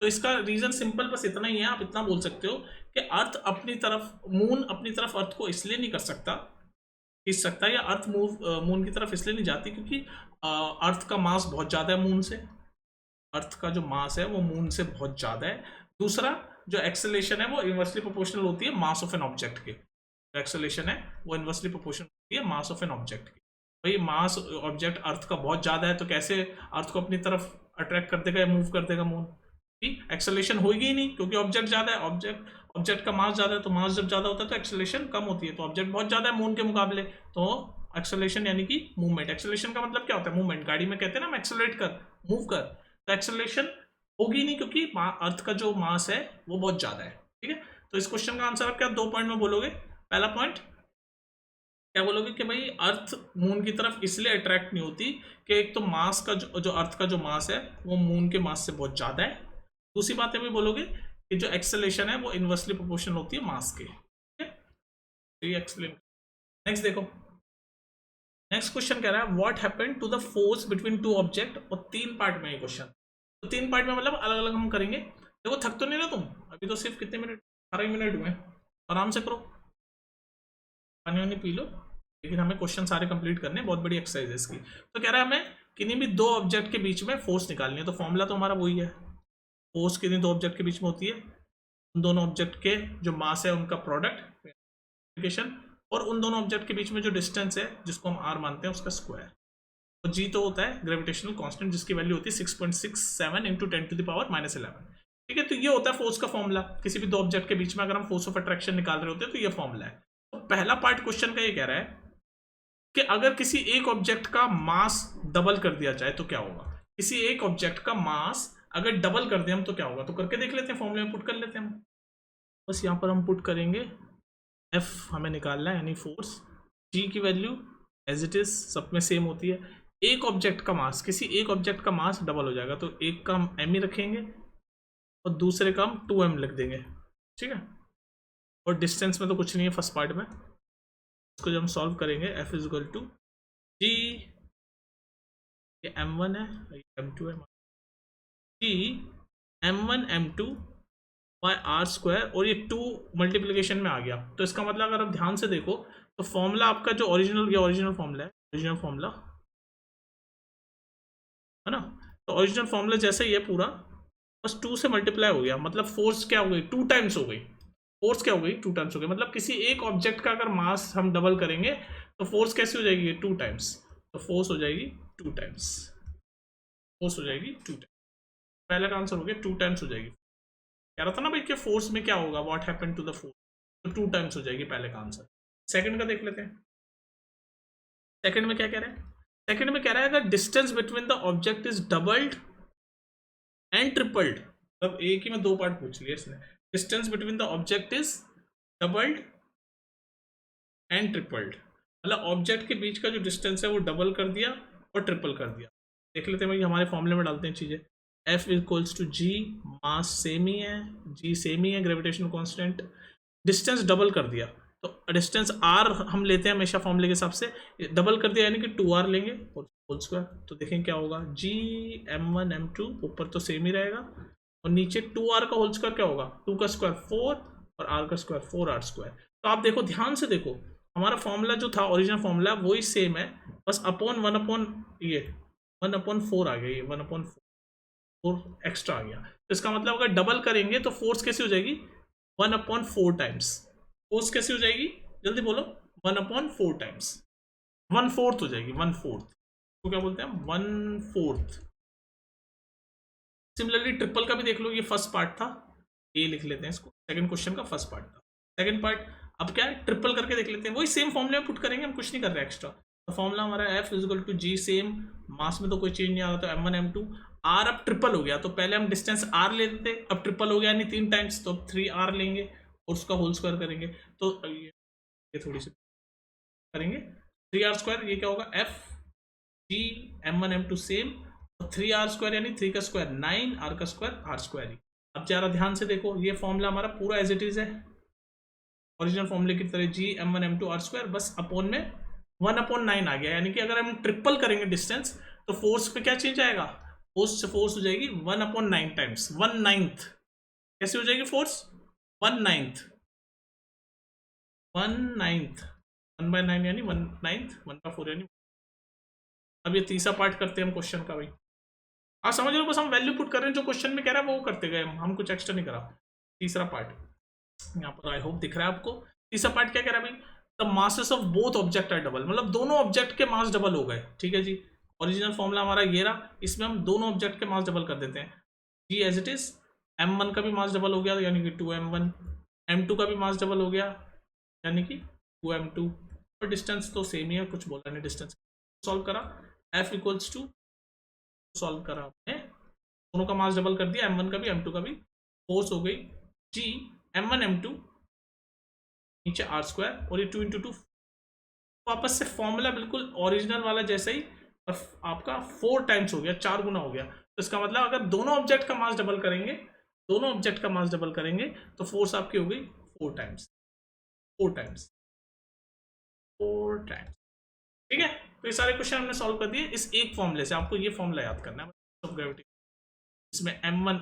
तो इसका रीजन सिंपल बस इतना ही है, आप इतना बोल सकते हो कि अर्थ अपनी तरफ, मून अपनी तरफ अर्थ को इसलिए नहीं कर सकता, खींच सकता, या अर्थ मून की तरफ इसलिए नहीं जाती क्योंकि अर्थ का मास बहुत ज़्यादा है मून से, अर्थ का जो मास है वो मून से बहुत ज़्यादा है। दूसरा जो एक्सेलरेशन है वो इनवर्सली प्रोपोर्शनल होती है मास ऑफ एन ऑब्जेक्ट के, जो एक्सेलरेशन है वो इनवर्सली प्रोपोर्शनल होती है मास ऑफ एन ऑब्जेक्ट की। भाई मास ऑब्जेक्ट अर्थ का बहुत ज़्यादा है तो कैसे अर्थ को अपनी तरफ अट्रैक्ट कर देगा या मूव कर देगा मून, एक्सेलरेशन होगी ही नहीं क्योंकि ऑब्जेक्ट ज़्यादा है, ऑब्जेक्ट का मास ज़्यादा है, तो मास जब ज़्यादा होता है तो एक्सेलरेशन कम होती है, तो ऑब्जेक्ट बहुत ज़्यादा है मून के मुकाबले, तो एक्सेलरेशन यानी कि मूवमेंट। एक्सेलरेशन का मतलब क्या होता है, मूवमेंट, गाड़ी में कहते हैं ना हम एक्सेलरेट कर, मूव कर, तो एक्सेलरेशन होगी नहीं क्योंकि अर्थ का जो मास है वो बहुत ज्यादा है, ठीक है। तो इस क्वेश्चन का आंसर आप क्या 2 पॉइंट में बोलोगे। पहला पॉइंट क्या बोलोगे कि भाई अर्थ मून की तरफ इसलिए अट्रैक्ट नहीं होती कि एक तो मास का जो अर्थ का जो मास है वो मून के मास से बहुत ज्यादा है। दूसरी बात है भी बोलोगे कि जो एक्सेलरेशन है वो इनवर्सली प्रोपोर्शनल होती है मास के, ठीक है। तो ये एक्सप्लेन। नेक्स्ट देखो, नेक्स्ट क्वेश्चन कह रहा है what happened to the force between two object, और 3 पार्ट में ये क्वेश्चन, तो 3 पार्ट में मतलब अलग अलग हम करेंगे। देखो थक तो नहीं रहे तुम, अभी तो सिर्फ कितने मिनट, 18 मिनट हुए, आराम से करो, पानी वानी पी लो, लेकिन हमें क्वेश्चन सारे कंप्लीट करने, बहुत बड़ी एक्सरसाइज है इसकी। तो कह रहा है हमें किन्हीं भी 2 ऑब्जेक्ट के बीच में फोर्स निकालनी है, तो फॉर्मूला तो हमारा वही है, फोर्स किन्हीं 2 ऑब्जेक्ट के बीच में होती है, उन दोनों ऑब्जेक्ट के जो मास है उनका प्रोडक्ट, और उन दोनों ऑब्जेक्ट के बीच में जो डिस्टेंस है जिसको हम आर मानते हैं उसका स्क्वायर। तो जी तो होता है ग्रेविटेशनल कांस्टेंट जिसकी वैल्यू होती है 6.67 इंटू 10⁻11, ठीक है। तो ये होता है फोर्स का फॉर्मूला, किसी भी 2 ऑब्जेक्ट के बीच में अगर हम फोर्स ऑफ अट्रैक्शन निकाल रहे होते हैं तो ये फॉर्मूला है। तो पहला पार्ट क्वेश्चन का ये कह रहा है कि अगर किसी एक ऑब्जेक्ट का मास डबल कर दिया जाए तो क्या होगा, किसी एक ऑब्जेक्ट का मास अगर डबल कर दें हम तो क्या होगा, तो करके देख लेते हैं, फॉर्मूले में पुट कर लेते हैं हम। बस यहाँ पर हम पुट करेंगे एफ हमें निकालना है यानी फोर्स, जी की वैल्यू एज इट इज सब में सेम होती है, एक ऑब्जेक्ट का मास, किसी एक ऑब्जेक्ट का मास डबल हो जाएगा, तो एक का हम एम ही रखेंगे और दूसरे का हम 2m लिख देंगे, ठीक है। और डिस्टेंस में तो कुछ नहीं है फर्स्ट पार्ट में, इसको जब हम सॉल्व करेंगे एफ इज इक्वल टू जी, ये m1 है, m2 है, जी m1 m2 bye are square, और ये 2 मल्टीप्लिकेशन में आ गया। तो इसका मतलब अगर आप ध्यान से देखो तो फॉर्मूला आपका जो ओरिजिनल, ये ओरिजिनल फॉर्मूला है, ओरिजिनल फॉर्मूला है ना। तो ओरिजिनल फॉर्मूला जैसे ही है पूरा, बस 2 से मल्टीप्लाई हो गया, मतलब फोर्स क्या हो गई, 2 टाइम्स हो गई। फोर्स क्या हो गई, 2 टाइम्स हो गई। मतलब किसी एक ऑब्जेक्ट का अगर मास हम डबल करेंगे तो फोर्स कैसी हो जाएगी, 2 टाइम्स। तो फोर्स हो जाएगी 2 टाइम्स, फोर्स हो जाएगी 2 टाइम्स। पहले का आंसर हो गया 2 टाइम्स हो जाएगी। कह रहा था ना भाई कि फोर्स में क्या होगा, what happened to the force, तो 2 टाइम्स हो जाएगी पहले का आंसर। सेकंड का देख लेते हैं। सेकंड में क्या कह रहा है, सेकंड में कह रहा है अगर distance between the object is doubled and tripled, मतलब एक ही में 2 पार्ट पूछ लिया इसने। Distance between the object is doubled and tripled, मतलब ऑब्जेक्ट के बीच का जो डिस्टेंस है वो डबल कर दिया और ट्रिपल कर दिया। देख लेते हैं भाई, हमारे फॉर्मूले में डालते हैं चीजें। F equals to g, mass same ही है, जी सेम ही है, ग्रेविटेशनल कांस्टेंट, डिस्टेंस डबल कर दिया। तो डिस्टेंस r हम लेते हैं हमेशा फॉर्मूले के हिसाब से, डबल कर दिया यानी कि 2r लेंगे और होल स्क्वायर। तो देखें क्या होगा, g m1 m2, ऊपर तो सेम ही रहेगा और नीचे 2r का होल स्क्वायर क्या होगा, 2 का स्क्वायर 4 और r का स्क्वायर 4r स्क्वायर। तो आप देखो ध्यान से देखो, हमारा फॉर्मूला जो था ओरिजिनल फॉर्मूला वही सेम है, बस अपॉन 1 अपॉन ये 1/4 आ गया, ये 1/4 एक्स्ट्रा आ गया। तो इसका मतलब अगर डबल करेंगे तो फोर्स कैसी हो जाएगी, 1/4 टाइम्स। फोर्स कैसी हो जाएगी, जल्दी बोलो, 1/4 टाइम्स, 1/4 हो जाएगी, 1/4। तो क्या बोलते हैं, 1/4। सिमिलरली ट्रिपल का भी देख लो, ये फर्स्ट पार्ट था, ये लिख लेते हैं इसको, सेकंड क्वेश्चन का फर्स्ट पार्ट था। सेकंड पार्ट अब क्या है, ट्रिपल करके देख लेते हैं, वही सेम फॉर्मूला पुट करेंगे, हम कुछ नहीं कर रहे एक्स्ट्रा। तो फॉर्मूला हमारा F equal to G, same mass में तो कोई चेंज नहीं आ रहा, तो m1 m2, r अब ट्रिपल हो गया, तो पहले हम डिस्टेंस r लेते थे, अब ट्रिपल हो गया यानी 3 टाइम्स, तो 3r लेंगे और उसका होल स्क्वायर करेंगे। तो ये थोड़ी सी करेंगे, 3r स्क्वायर, ये क्या होगा, F जी m1 m2 सेम, और 3r स्क्वायर यानी 3 का स्क्वायर 9, r का स्क्वायर r स्क्वायर ही। अब जरा ध्यान से देखो, ये फॉर्मूला हमारा पूरा एज इट इज है, ओरिजिनल फॉर्मूले की तरह, जी m1 m2 r स्क्वायर, बस अपॉन में 1/9 आ गया, यानी कि अगर हम ट्रिपल करेंगे डिस्टेंस तो फोर्स पे क्या चेंज आएगा, फोर्स हो जाएगी 1/9 टाइम्स, 1/9। कैसे हो जाएगी फोर्स, 1/9, 1/9, 1/9 यानी 1/9, 1/4 यानी। अब ये तीसरा पार्ट करते हैं हम क्वेश्चन का भाई, आप समझ रहे हो, बस हम वैल्यू पुट कर रहे हैं, जो क्वेश्चन में कह रहा है वो करते गए हम कुछ एक्स्ट्रा नहीं करा। तीसरा पार्ट यहाँ पर आई होप दिख रहा है आपको। तीसरा पार्ट क्या कह रहा है भाई, the masses of both object are double, मतलब दोनों ऑब्जेक्ट के मास डबल हो गए। ठीक है जी, ओरिजिनल फॉर्मूला हमारा ये रहा, इसमें हम दोनों ऑब्जेक्ट के मास डबल कर देते हैं, जी एज इट इज। m1 का भी मास डबल हो गया यानी कि 2m1, m2 का भी मास डबल हो गया यानी कि 2m2, और डिस्टेंस तो सेम ही है, कुछ बोला नहीं, डिस्टेंस सॉल्व करा, F इक्वल्स टू, सॉल्व करा आपने, दोनों का मास डबल कर दिया, m1 का भी m2 का भी, फोर्स हो गई g m1 m2, नीचे r स्क्वायर और ये 2 × 2, वापस से फॉर्मूला बिल्कुल ओरिजिनल वाला जैसा ही, और आपका 4 टाइम्स हो गया, 4 गुना हो गया। तो इसका मतलब अगर दोनों ऑब्जेक्ट का मास डबल करेंगे, दोनों ऑब्जेक्ट का मास डबल करेंगे तो फोर्स आपकी हो गई 4 टाइम्स, 4 टाइम्स, 4 टाइम्स। ठीक है, तो ये सारे क्वेश्चन हमने सॉल्व कर दिए इस एक फॉर्मूले से। आपको ये फॉर्मूला याद करना है ऑफ ग्रेविटी, इसमें m1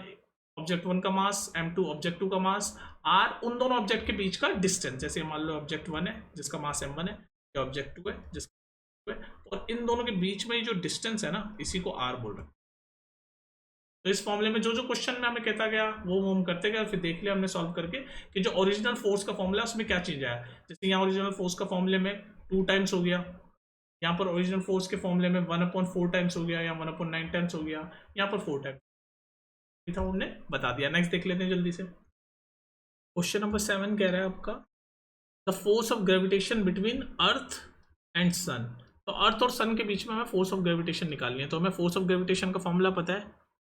ऑब्जेक्ट 1 का मास, m2 ऑब्जेक्ट 2 का मास, r उन दोनों ऑब्जेक्ट के बीच का डिस्टेंस, जैसे मान लो ऑब्जेक्ट 1 है जिसका मास m1 है, या ऑब्जेक्ट 2 है जिसका है, और इन दोनों के बीच में जो डिस्टेंस है ना, इसी को r बोल रहे हैं। तो इस फॉर्मूले में जो जो क्वेश्चन में हमें कहता गया वो हम करते गए, फिर देख लिया हमने सॉल्व करके कि जो ओरिजिनल फोर्स का फॉर्मूला है उसमें क्या चेंज आया। जैसे यहाँ ओरिजिनल फोर्स का फॉर्मूले में 2 टाइम्स हो गया, यहाँ पर ओरिजिनल फोर्स के फॉर्मूले में 1/4 टाइम्स हो गया, या 1/9 टाइम्स हो गया, यहाँ पर 4 टाइम्स था, उन्होंने बता दिया। नेक्स्ट देख लेते हैं जल्दी से। क्वेश्चन नंबर 7 कह रहा है आपका, the force of gravitation between earth and sun. तो अर्थ और सन के बीच में हमें फोर्स ऑफ ग्रेविटेशन निकालनी है। तो हमें फोर्स ऑफ ग्रेविटेशन का फॉर्मूला पता है,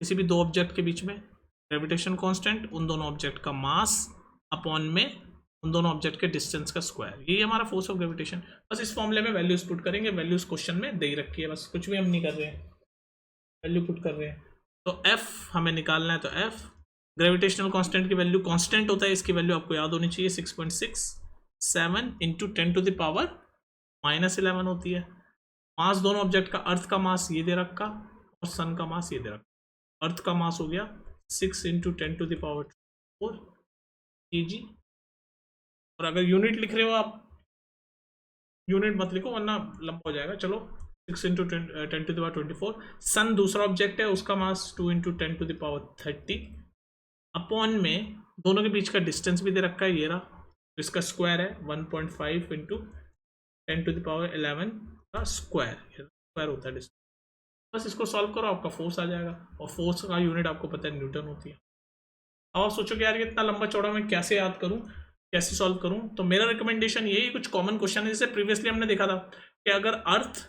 किसी भी दो ऑब्जेक्ट के बीच में ग्रेविटेशन कांस्टेंट, उन दोनों ऑब्जेक्ट का मास अपॉन में उन दोनों ऑब्जेक्ट के डिस्टेंस का स्क्वायर, यही हमारा फोर्स ऑफ ग्रेविटेशन। बस इस फॉर्मूले में वैल्यूज पुट करेंगे, वैल्यूज क्वेश्चन में दे ही रखी है, बस कुछ भी हम नहीं कर रहे हैं, वैल्यू पुट कर रहे हैं। तो F हमें निकालना है, तो F ग्रेविटेशनल कांस्टेंट की वैल्यू, कांस्टेंट होता है इसकी वैल्यू आपको याद होनी चाहिए, 6.67 × 10⁻11 होती है। मास दोनों ऑब्जेक्ट का, अर्थ का मास ये दे रखा और सन का मास ये दे रखा। अर्थ का मास हो गया 6 × 10⁻4 kg। और अगर यूनिट लिख रहे हो आप, यूनिट मत लिखो वरना लंबा हो जाएगा। चलो 6 इंटू 10⁻24। सन दूसरा ऑब्जेक्ट है, उसका मास 2 इंटू 10⁻30 अपॉन में दोनों के बीच का डिस्टेंस भी दे रखा है, ये रहा, तो इसका स्क्वायर है 1.5 इंटू 10⁻11 का स्क्वायर होता है डिस्टेंस। बस इसको सॉल्व करो, आपका फोर्स आ जाएगा, और फोर्स का यूनिट आपको पता है न्यूटन होती है। अब आप सोचो कि यार ये इतना लंबा चौड़ा मैं कैसे याद करूं, कैसे सॉल्व करूं, तो मेरा रिकमेंडेशन यही, कुछ कॉमन क्वेश्चन है जैसे प्रीवियसली हमने देखा था कि अगर अर्थ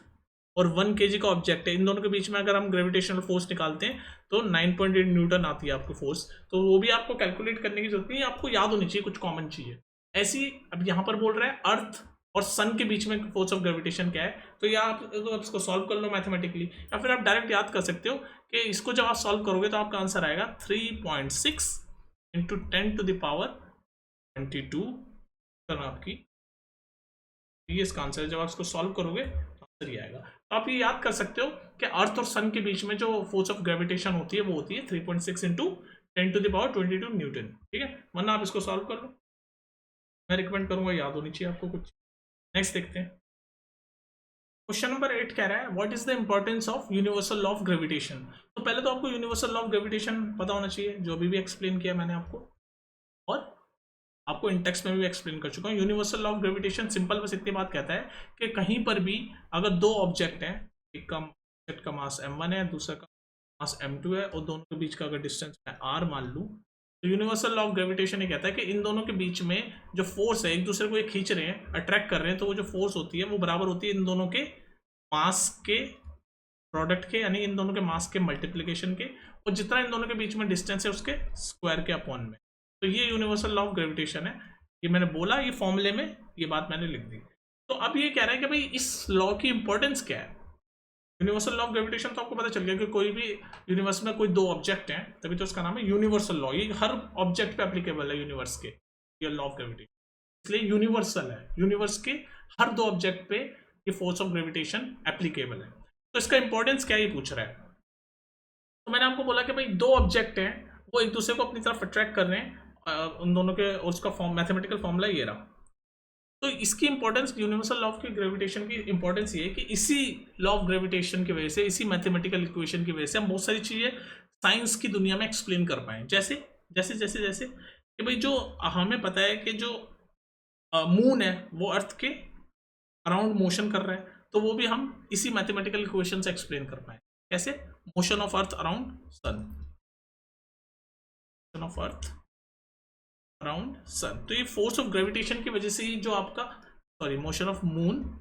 और 1 kg का ऑब्जेक्ट है, इन दोनों के बीच में अगर हम ग्रेविटेशनल फोर्स निकालते हैं तो 9.8 न्यूटन आती है आपकी फोर्स। तो वो भी आपको कैलकुलेट करने की जरूरत नहीं है, आपको याद होनी चाहिए कुछ कॉमन चीजें ऐसी। अब यहाँ पर बोल रहा है अर्थ और सन के बीच में फोर्स ऑफ ग्रेविटेशन क्या है, तो या आप तो इसको सॉल्व कर लो मैथमेटिकली, या फिर आप डायरेक्ट याद कर सकते हो कि इसको जब आप सॉल्व करोगे तो आपका आंसर आएगा 3.6 इंटू 10⁻22 आपकी, ये इसका आंसर है। जब आप इसको सॉल्व करोगे तो आंसर ये आएगा। तो आप ये याद कर सकते हो कि अर्थ और सन के बीच में जो फोर्स ऑफ ग्रेविटेशन होती है वो होती है 3.6 इंटू 10⁻22 न्यूटन, ठीक है, वरना आप इसको सॉल्व कर लो। मैं रिकमेंड करूंगा, याद होनी चाहिए आपको कुछ। नेक्स्ट देखते हैं, क्वेश्चन नंबर 8 कह रहा है what is the importance of universal law of gravitation. तो पहले तो आपको यूनिवर्सल लॉ ऑफ ग्रेविटेशन पता होना चाहिए, जो अभी भी एक्सप्लेन किया मैंने आपको, और आपको इन टेक्स्ट में भी एक्सप्लेन कर चुका हूँ। Universal law of gravitation simple बस इतनी बात कहता है कि कहीं पर भी अगर दो ऑब्जेक्ट हैं, एक का ऑब्जेक्ट का मास m1 है, दूसरा का मास m2 है, और दोनों के बीच का अगर डिस्टेंस मैं r मान लूँ, तो यूनिवर्सल लॉ ऑफ ग्रेविटेशन ये कहता है कि इन दोनों के बीच में जो फोर्स है, एक दूसरे को ये खींच रहे हैं, अट्रैक्ट कर रहे हैं, तो वो जो फोर्स होती है वो बराबर होती है इन दोनों के मास के प्रोडक्ट के, यानी इन दोनों के मास के मल्टीप्लीकेशन के, और जितना इन दोनों के बीच में डिस्टेंस है उसके स्क्वायर के अपॉन में। तो ये यूनिवर्सल लॉ ऑफ ग्रेविटेशन है, ये मैंने बोला, ये फॉर्मूले में ये बात मैंने लिख दी। तो अब ये कह रहा है कि भाई इस लॉ की इंपॉर्टेंस क्या है। यूनिवर्सल लॉ ऑफ ग्रेविटेशन तो आपको पता चल गया कि कोई भी यूनिवर्स में कोई दो ऑब्जेक्ट हैं, तभी तो उसका नाम है यूनिवर्सल लॉ। ये हर ऑब्जेक्ट पे एप्लीकेबल है यूनिवर्स के, ये लॉ ऑफ ग्रेविटेशन, इसलिए यूनिवर्सल है, यूनिवर्स के हर दो ऑब्जेक्ट पे ये फोर्स ऑफ ग्रेविटेशन एप्लीकेबल है। तो इसका इंपॉर्टेंस क्या, ये पूछ रहा है। तो मैंने आपको बोला कि भाई दो ऑब्जेक्ट हैं, वो एक दूसरे को अपनी तरफ अट्रैक्ट कर रहे हैं, उन दोनों के, उसका फॉर्म मैथमेटिकल फॉर्मूला ये रहा। तो इसकी importance, universal law of gravitation की इंपॉर्टेंस ये है कि इसी लॉ ऑफ ग्रेविटेशन की वजह से, इसी मैथमेटिकल इक्वेशन की वजह से हम बहुत सारी चीजें साइंस की दुनिया में एक्सप्लेन कर पाए। जैसे जैसे जैसे जैसे कि भाई जो हमें पता है कि जो मून है वो अर्थ के अराउंड मोशन कर रहा है, तो वो भी हम इसी मैथमेटिकल इक्वेशन से एक्सप्लेन कर पाए। कैसे? Motion of earth around sun, motion of earth around sun. तो ये फोर्स ऑफ ग्रेविटेशन की वजह से ही जो आपका, सॉरी, मोशन ऑफ मून,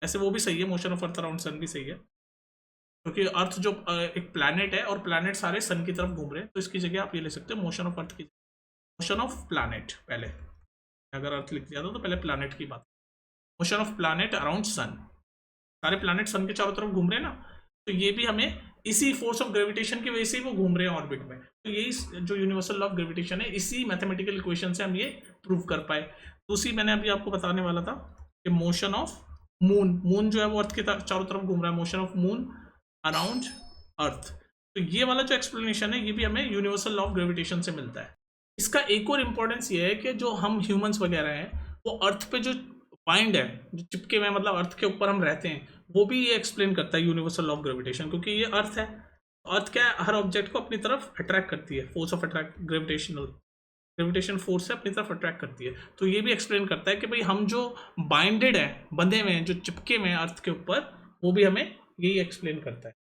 ऐसे वो भी सही है, motion of earth around sun भी सही है, क्योंकि अर्थ जो एक प्लैनेट है और प्लैनेट सारे सन की तरफ घूम रहे हैं, तो इसकी जगह आप ये ले सकते हो मोशन ऑफ अर्थ की, मोशन ऑफ प्लैनेट। पहले अगर अर्थ लिख दिया था तो पहले प्लैनेट की बात, motion of planet around sun, सारे प्लैनेट सन के चारों तरफ घूम रहे हैं ना, तो ये भी हमें इसी फोर्स ऑफ ग्रेविटेशन की वजह से वो घूम रहे हैं ऑर्बिट में। तो यही जो यूनिवर्सल लॉ ऑफ ग्रेविटेशन है, इसी मैथमेटिकल इक्वेशन से हम ये प्रूव कर पाए। दूसरी मैंने अभी आपको बताने वाला था कि मोशन ऑफ मून, मून जो है वो अर्थ के चारों तरफ घूम रहा है, मोशन ऑफ मून अराउंड अर्थ। तो ये वाला जो एक्सप्लेनेशन है ये भी हमें यूनिवर्सल लॉ ऑफ ग्रेविटेशन से मिलता है। इसका एक और इंपॉर्टेंस ये है कि जो हम ह्यूमंस वगैरह हैं वो अर्थ पे जो बाइंड है, जो चिपके हुए, मतलब अर्थ के ऊपर हम रहते हैं, वो भी ये एक्सप्लेन करता है यूनिवर्सल लॉ ऑफ ग्रेविटेशन, क्योंकि ये अर्थ है, अर्थ क्या है, हर ऑब्जेक्ट को अपनी तरफ अट्रैक्ट करती है, force of attract, gravitation force से अपनी तरफ अट्रैक्ट करती है। तो ये भी एक्सप्लेन करता है कि भाई हम जो बाइंडेड है, बंधे हुए हैं, जो चिपके हुए हैं अर्थ के ऊपर, वो भी हमें यही एक्सप्लेन करता है,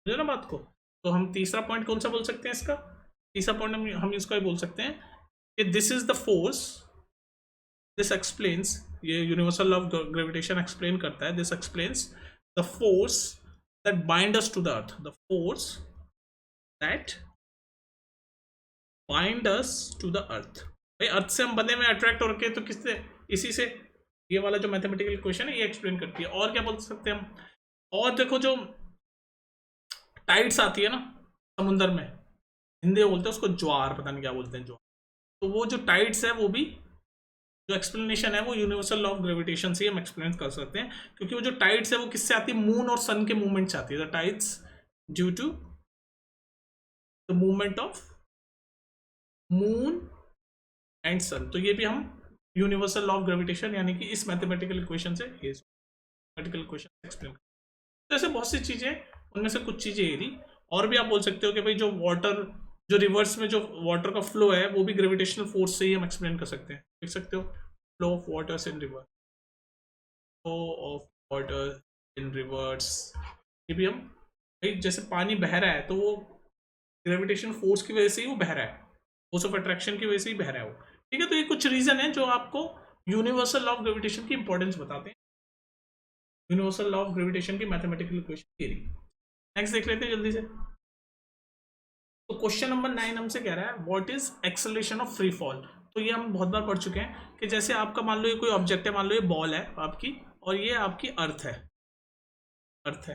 समझे ना बात को। तो हम तीसरा पॉइंट कौन सा बोल सकते हैं इसका, तीसरा पॉइंट हम इसका ही बोल सकते हैं कि this is the force, this explains, ये universal law of gravitation explain करता है, this explains the force that bind us to the earth, the force that bind us to the earth. भाई अर्थ से हम बंधे में अट्रैक्ट हो रखे, तो किससे, इसी से, ये वाला जो मैथमेटिकल इक्वेशन है ये एक्सप्लेन करती है। और क्या बोल सकते हैं हम, और देखो जो टाइड्स आती है ना समुद्र में, हिंदी में बोलते हैं उसको ज्वार, पता नहीं क्या बोलते हैं, ज्वार, तो वो जो टाइड्स है वो भी, जो एक्सप्लेनेशन है वो यूनिवर्सल लॉ ऑफ ग्रेविटेशन से हम एक्सप्लेन कर सकते हैं, क्योंकि वो जो टाइड्स है वो किससे आती है, मून और सन के मूवमेंट से आती है। The tides due to the movement of moon and sun. तो ये भी हम यूनिवर्सल लॉ ऑफ ग्रेविटेशन यानी कि इस मैथमेटिकल इक्वेशन से ये मैथमेटिकल इक्वेशन एक्सप्लेन कर। तो ऐसे बहुत सी चीजें, उनमें से कुछ चीजें ये थी। और भी आप बोल सकते हो कि भाई जो वाटर, जो रिवर्स में जो वाटर का फ्लो है वो भी ग्रेविटेशनल फोर्स से ही हम एक्सप्लेन कर सकते हैं। देख सकते हो flow of waters in reverse, flow of water in reverse, ये भी हम भाई जैसे पानी बह रहा है तो वो ग्रेविटेशन फोर्स की वजह से ही वो बह रहा है, फोर्स ऑफ अट्रैक्शन की वजह से ही बह रहा है वो। ठीक है, तो ये कुछ रीजन है जो आपको यूनिवर्सल लॉ ऑफ ग्रेविटेशन की इंपॉर्टेंस बताते हैं, यूनिवर्सल लॉ ऑफ ग्रेविटेशन की मैथमेटिकल इक्वेशन थ्योरी। नेक्स्ट देख लेते हैं जल्दी से। तो क्वेश्चन नंबर 9 हमसे कह रहा है what is acceleration of free fall. तो ये हम बहुत बार पढ़ चुके हैं कि जैसे आपका मान लो ये कोई ऑब्जेक्ट है, मान लो ये बॉल है आपकी और ये आपकी अर्थ है, अर्थ है,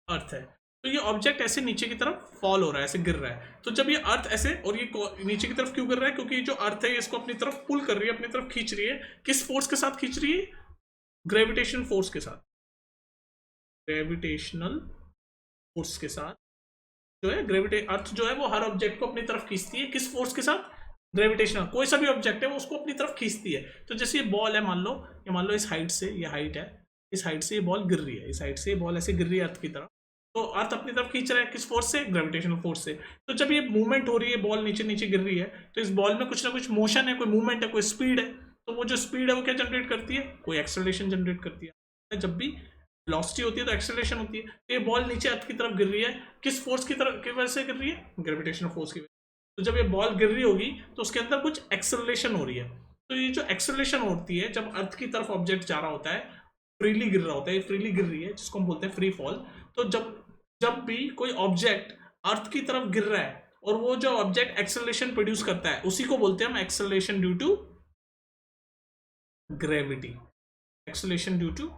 अर्थ है। तो ये ऑब्जेक्ट ऐसे नीचे की तरफ फॉल हो रहा है, ऐसे गिर रहा है। तो जब ये अर्थ ऐसे, और ये नीचे की तरफ क्यों गिर रहा है, क्योंकि जो अर्थ है इसको अपनी तरफ पुल कर रही है, अपनी तरफ खींच रही है। किस फोर्स के साथ खींच रही है? ग्रेविटेशन फोर्स के साथ, ग्रेविटेशनल फोर्स के साथ जो है अर्थ जो है वो हर ऑब्जेक्ट को अपनी तरफ खींचती है। किस फोर्स के साथ? ग्रेविटेशनल। कोई सा भी ऑब्जेक्ट है वो उसको अपनी तरफ खींचती है। तो जैसे ये बॉल है, मान लो इस हाइट से, ये हाइट है, इस हाइट से ये बॉल गिर रही है, इस हाइट से ये बॉल ऐसे गिर रही है अर्थ की तरफ। तो अर्थ अपनी तरफ खींच रहा है किस फोर्स से? ग्रेविटेशनल फोर्स से। तो जब ये मूवमेंट हो रही है, बॉल नीचे नीचे गिर रही है, तो इस बॉल में कुछ ना कुछ मोशन है, कोई मूवमेंट है, कोई स्पीड है। तो वो जो स्पीड है वो क्या जनरेट करती है? कोई एक्सेलरेशन जनरेट करती है। जब भी वेलोसिटी होती है तो एक्सेलरेशन होती है। तो ये बॉल नीचे अर्थ की तरफ गिर रही है, किस फोर्स की तरफ की वजह से गिर रही है? ग्रेविटेशनल फोर्स की वजह से। तो जब ये बॉल गिर रही होगी तो उसके अंदर कुछ एक्सेलरेशन हो रही है। तो ये जो एक्सेलरेशन होती है जब अर्थ की तरफ ऑब्जेक्ट जा रहा होता है, फ्रीली गिर रहा होता है, फ्रीली गिर रही है, जिसको हम बोलते हैं फ्री फॉल। तो जब भी कोई ऑब्जेक्ट अर्थ की तरफ गिर रहा है और वो जो ऑब्जेक्ट एक्सेलरेशन प्रोड्यूस करता है उसी को बोलते हैं हम acceleration due to gravity, acceleration due to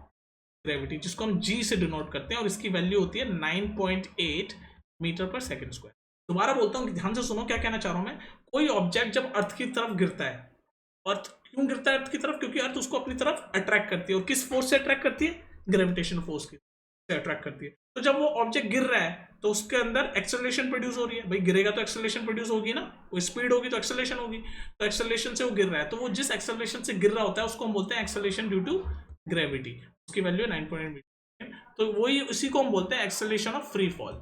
gravity, जिसको हम जी से डिनोट करते हैं और इसकी वैल्यू होती है 9.8 मीटर पर सेकंड स्क्वायर। दोबारा बोलता हूं, ध्यान से सुनो क्या कहना चाह रहा हूं मैं। कोई ऑब्जेक्ट जब अर्थ की तरफ गिरता है, अर्थ क्यों गिरता है अर्थ की तरफ? क्योंकि अर्थ उसको अपनी तरफ अट्रैक्ट करती है। और किस फोर्स से अट्रैक्ट करती है? ग्रेविटेशन फोर्स की से अट्रैक्ट करती है। तो जब वो ऑब्जेक्ट गिर रहा है तो उसके अंदर एक्सेलरेशन प्रोड्यूस हो रही है। भाई गिरेगा तो एक्सेलरेशन प्रोड्यूस होगी ना, कोई स्पीड होगी तो एक्सेलरेशन होगी। तो एक्सेलरेशन से वो गिर रहा है, तो वो जिस एक्सेलरेशन से गिर रहा होता है उसको हम बोलते हैं एक्सेलरेशन ड्यू टू ग्रेविटी। उसकी वैल्यू 9.8 मीटर। तो वही उसी को हम बोलते हैं एक्सेलरेशन ऑफ फ्री फॉल।